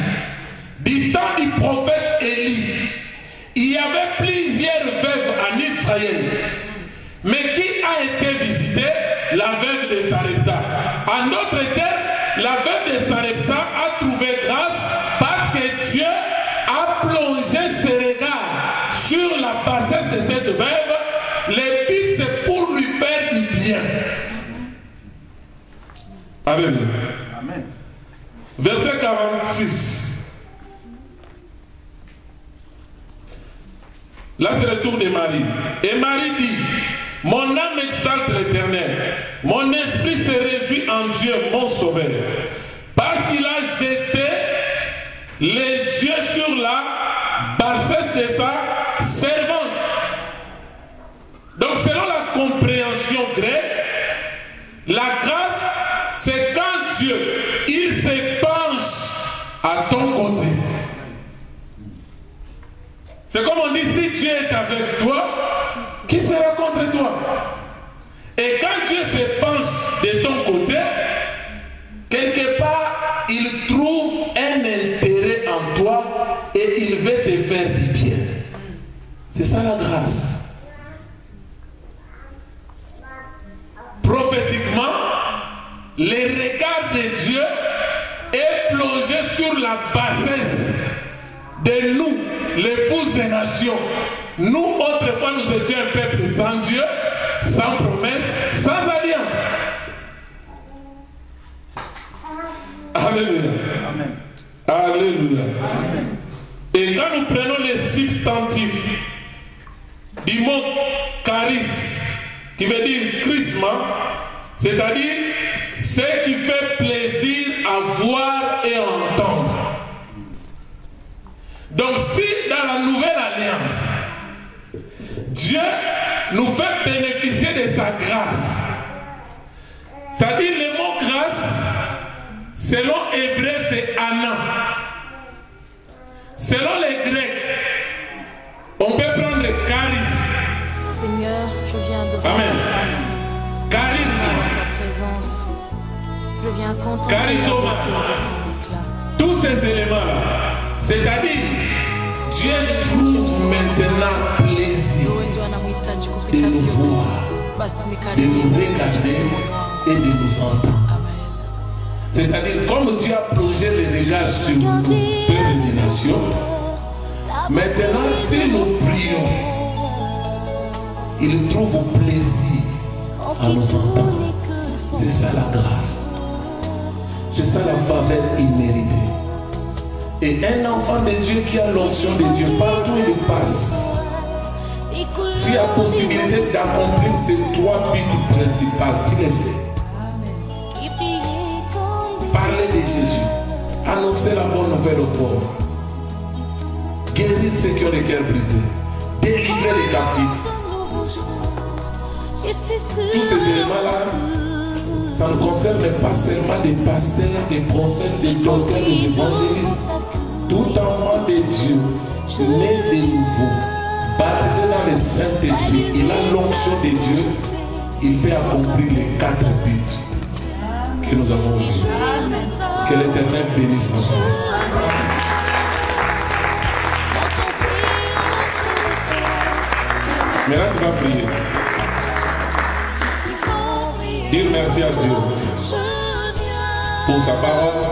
du temps du prophète Élie, il y avait plusieurs veuves en Israël, mais qui a été visitée? La veuve de Sarepta. En d'autres termes, la veuve de Sarepta a trouvé grâce parce que Dieu a plongé ses regards sur la bassesse de Alléluia. Amen. Verset 46. Là, c'est le tour de Marie. Et Marie dit, mon âme exalte l'Éternel. Mon esprit se réjouit en Dieu, mon Sauveur. Parce qu'il a jeté les yeux sur la bassesse de sa servante. Donc, selon la compréhension grecque, la grâce, c'est quand Dieu, il se penche à ton côté. C'est comme on dit, si Dieu est avec toi, qui sera contre toi? Et quand Dieu se penche de ton côté, quelque part, il trouve un intérêt en toi et il veut te faire du bien. C'est ça la grâce. Prophétiquement, le regard de Dieu est plongé sur la bassesse de nous, l'épouse des nations. Nous, autrefois, nous étions un peuple sans Dieu, sans promesse, sans alliance. Alléluia. Amen. Alléluia. Amen. Et quand nous prenons les substantifs du mot charis, qui veut dire chrisma, c'est-à-dire ce qui fait plaisir à voir et à entendre. Donc si dans la nouvelle alliance, Dieu nous fait bénéficier de sa grâce, c'est-à-dire le mot grâce, selon Hébreu c'est Anna. Selon les Grecs, on peut prendre charis. Seigneur, je viens devant Amen. ta face, Charisme. devant ta présence. Je viens contempler la Charisme. beauté de ton éclat. Tous ces éléments-là, c'est-à-dire, Dieu trouve maintenant plaisir de nous voir, de nous regarder et de nous entendre. C'est-à-dire, comme Dieu a plongé les regards sur nous, peuple des nations, maintenant, si nous prions, il trouve plaisir à nous entendre. C'est ça la grâce. C'est ça la faveur imméritée. Et un enfant de Dieu qui a l'onction de Dieu, partout où il passe, s'il y a possibilité d'accomplir ces trois buts principaux, tu les fais. Parler de Jésus, annoncer la bonne nouvelle aux pauvres, guérir ceux qui ont les cœurs brisés, délivrer les captifs. Tous ces éléments-là, ça ne concerne pas seulement des pasteurs, des prophètes, des docteurs, des évangélistes. Tout enfant de Dieu, né de nouveau, baptisé dans le Saint-Esprit, il a l'onction de Dieu, il peut accomplir les 4 buts que nous avons vus. Que l'Éternel bénisse ensemble. Maintenant, tu vas prier. Dire merci à Dieu pour sa parole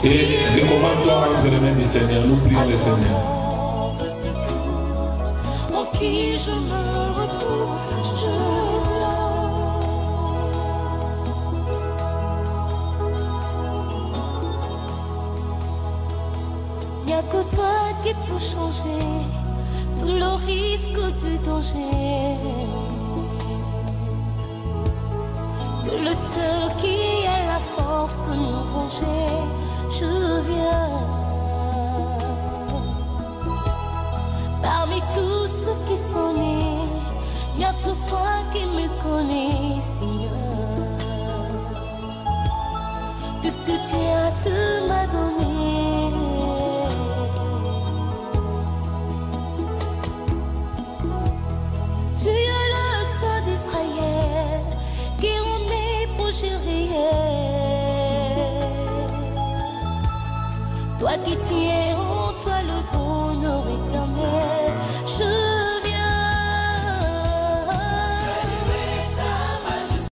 et recommande-toi entre les mains du Seigneur. Nous prions le Seigneur. En qui je me retrouve, je viens. N'y a que toi qui peux changer tout le risque du danger. Que le seul qui a la force de nous venger, je viens. Parmi tous ceux qui sont nés, il n'y a que toi qui me connais, Seigneur. Tout ce que tu m'as donné. Tu es le sang d'Israël qui remet pour gérer. Toi qui tiens